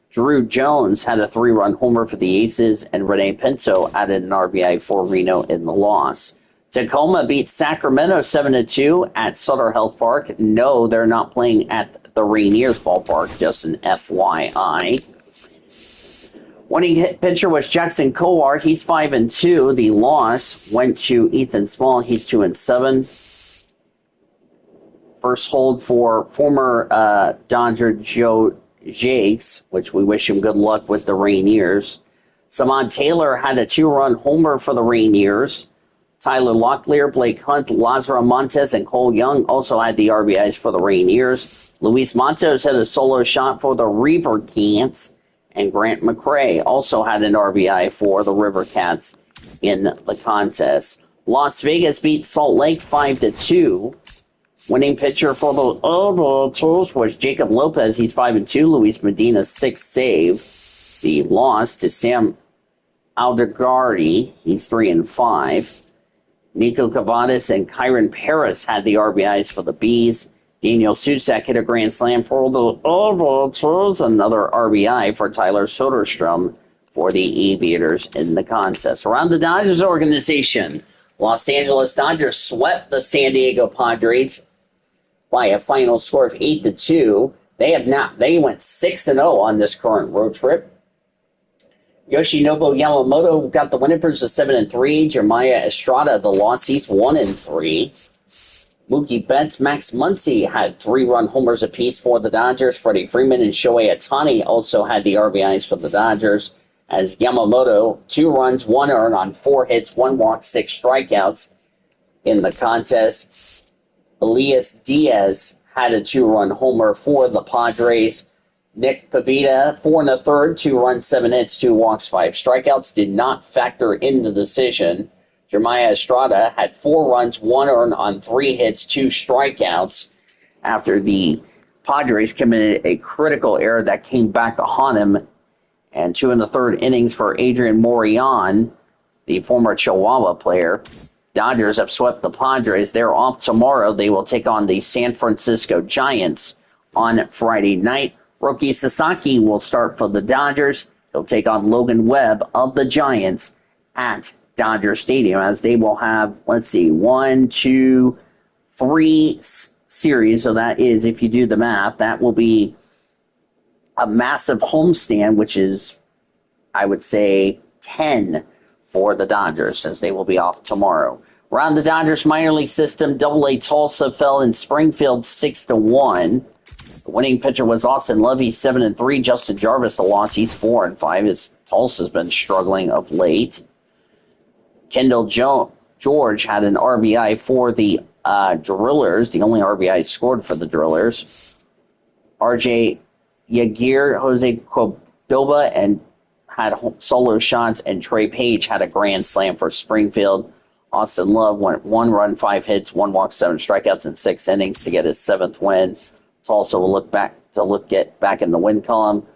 Drew Jones had a 3-run homer for the Aces, and Rene Pinto added an RBI for Reno in the loss. Tacoma beat Sacramento 7-2 at Sutter Health Park. No, they're not playing at the Rainiers ballpark, just an FYI. Winning pitcher was Jackson Kowar. He's 5-2. The loss went to Ethan Small. He's 2-7. First hold for former Dodger Joe Jakes, which we wish him good luck with the Rainiers. Samad Taylor had a 2-run homer for the Rainiers. Tyler Locklear, Blake Hunt, Lazaro Montes, and Cole Young also had the RBIs for the Rainiers. Luis Matos had a solo shot for the River Cats, and Grant McCrae also had an RBI for the River Cats in the contest. Las Vegas beat Salt Lake 5-2. Winning pitcher for the Albuquerque was Jacob Lopez. He's 5-2. Luis Medina, 6 save. The loss to Sam Aldegardi. He's 3-5. Nico Cavadas and Kyron Paris had the RBIs for the Bees. Daniel Susak hit a grand slam for the Albuquerque. Another RBI for Tyler Soderstrom for the Aviators in the contest. Around the Dodgers organization, Los Angeles Dodgers swept the San Diego Padres by a final score of 8-2. They went 6-0 on this current road trip. Yoshinobu Yamamoto got the winning percentage of 7-3. Jeremiah Estrada, the loss, he's 1-3. Mookie Betts, Max Muncy had 3-run homers apiece for the Dodgers. Freddie Freeman and Shohei Ohtani also had the RBIs for the Dodgers, as Yamamoto, 2 runs, 1 earned on 4 hits, 1 walk, 6 strikeouts in the contest. Elias Diaz had a 2-run homer for the Padres. Nick Pivetta, 4 1/3, 2 runs, 7 hits, 2 walks, 5 strikeouts, did not factor in the decision. Jeremiah Estrada had 4 runs, 1 earned on 3 hits, 2 strikeouts after the Padres committed a critical error that came back to haunt him. And 2 1/3 innings for Adrian Morion, the former Chihuahua player. Dodgers have swept the Padres. They're off tomorrow. They will take on the San Francisco Giants on Friday night. Roki Sasaki will start for the Dodgers. He'll take on Logan Webb of the Giants at Dodger Stadium, as they will have, 1, 2, 3 series. So that is, if you do the math, that will be a massive homestand, which is, I would say, 10 for the Dodgers, as they will be off tomorrow. Around the Dodgers minor league system, Double-A Tulsa fell in Springfield 6-1. The winning pitcher was Austin Levy, 7-3. Justin Jarvis, the loss, he's 4-5. His Tulsa's been struggling of late. Kendall George had an RBI for the Drillers, the only RBI scored for the Drillers. RJ Yagir, Jose Cordoba, and had solo shots, and Trey Page had a grand slam for Springfield. Austin Love went 1 run, 5 hits, 1 walk, 7 strikeouts in 6 innings to get his 7th win. Tulsa will look back in the win column.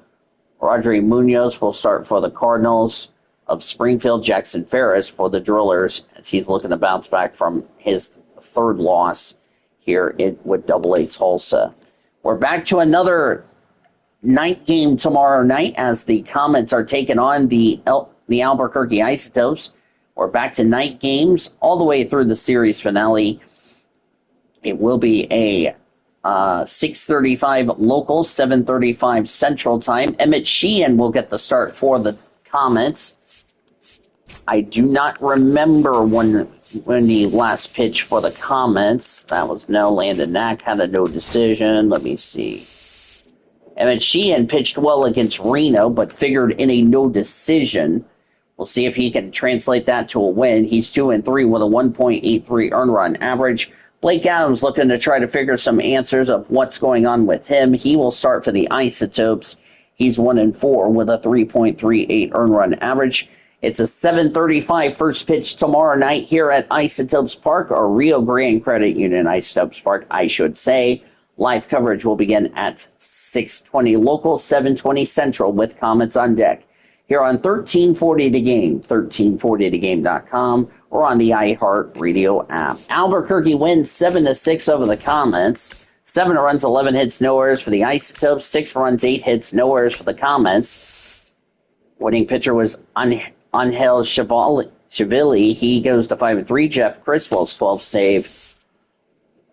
Rodri Munoz will start for the Cardinals of Springfield. Jackson Ferris for the Drillers, as he's looking to bounce back from his 3rd loss here with Double-A Tulsa. We're back to another night game tomorrow night, as the Comets are taking on the Albuquerque Isotopes. We're back to night games all the way through the series finale. It will be a 6:35 local, 7:35 Central Time. Emmett Sheehan will get the start for the Comets. I do not remember when the last pitch for the Comets. That was Landon Knack had a no decision. Let me see. Emmett Sheehan pitched well against Reno, but figured in a no decision. We'll see if he can translate that to a win. He's 2-3 with a 1.83 earned run average. Blake Adams looking to try to figure some answers of what's going on with him. He will start for the Isotopes. He's 1-4 with a 3.38 earned run average. It's a 7:35 first pitch tomorrow night here at Isotopes Park, or Rio Grande Credit Union Isotopes Park, I should say. Live coverage will begin at 6:20 local, 7:20 Central, with Comets on deck here on 1340 The Game, 1340thegame.com, or on the iHeart Radio app. Albuquerque wins 7-6 over the Comets. 7 runs, 11 hits, no errors for the Isotopes. 6 runs, 8 hits, no errors for the Comets. Winning pitcher was Angel Chivili. He goes to 5-3. Jeff Criswell's 12th save.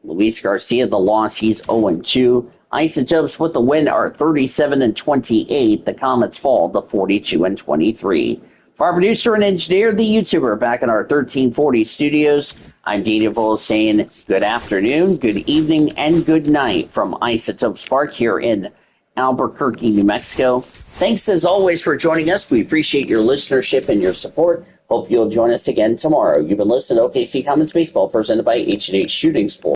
Luis Garcia, the loss, he's 0-2. Isotopes with the win are 37-28. The Comets fall to 42-23. For our producer and engineer, the YouTuber, back in our 1340 studios, I'm Dana Bull saying good afternoon, good evening, and good night from Isotopes Park here in Albuquerque, New Mexico. Thanks as always for joining us. We appreciate your listenership and your support. Hope you'll join us again tomorrow. You've been listening to OKC Comets Baseball presented by H&H Shooting Sports.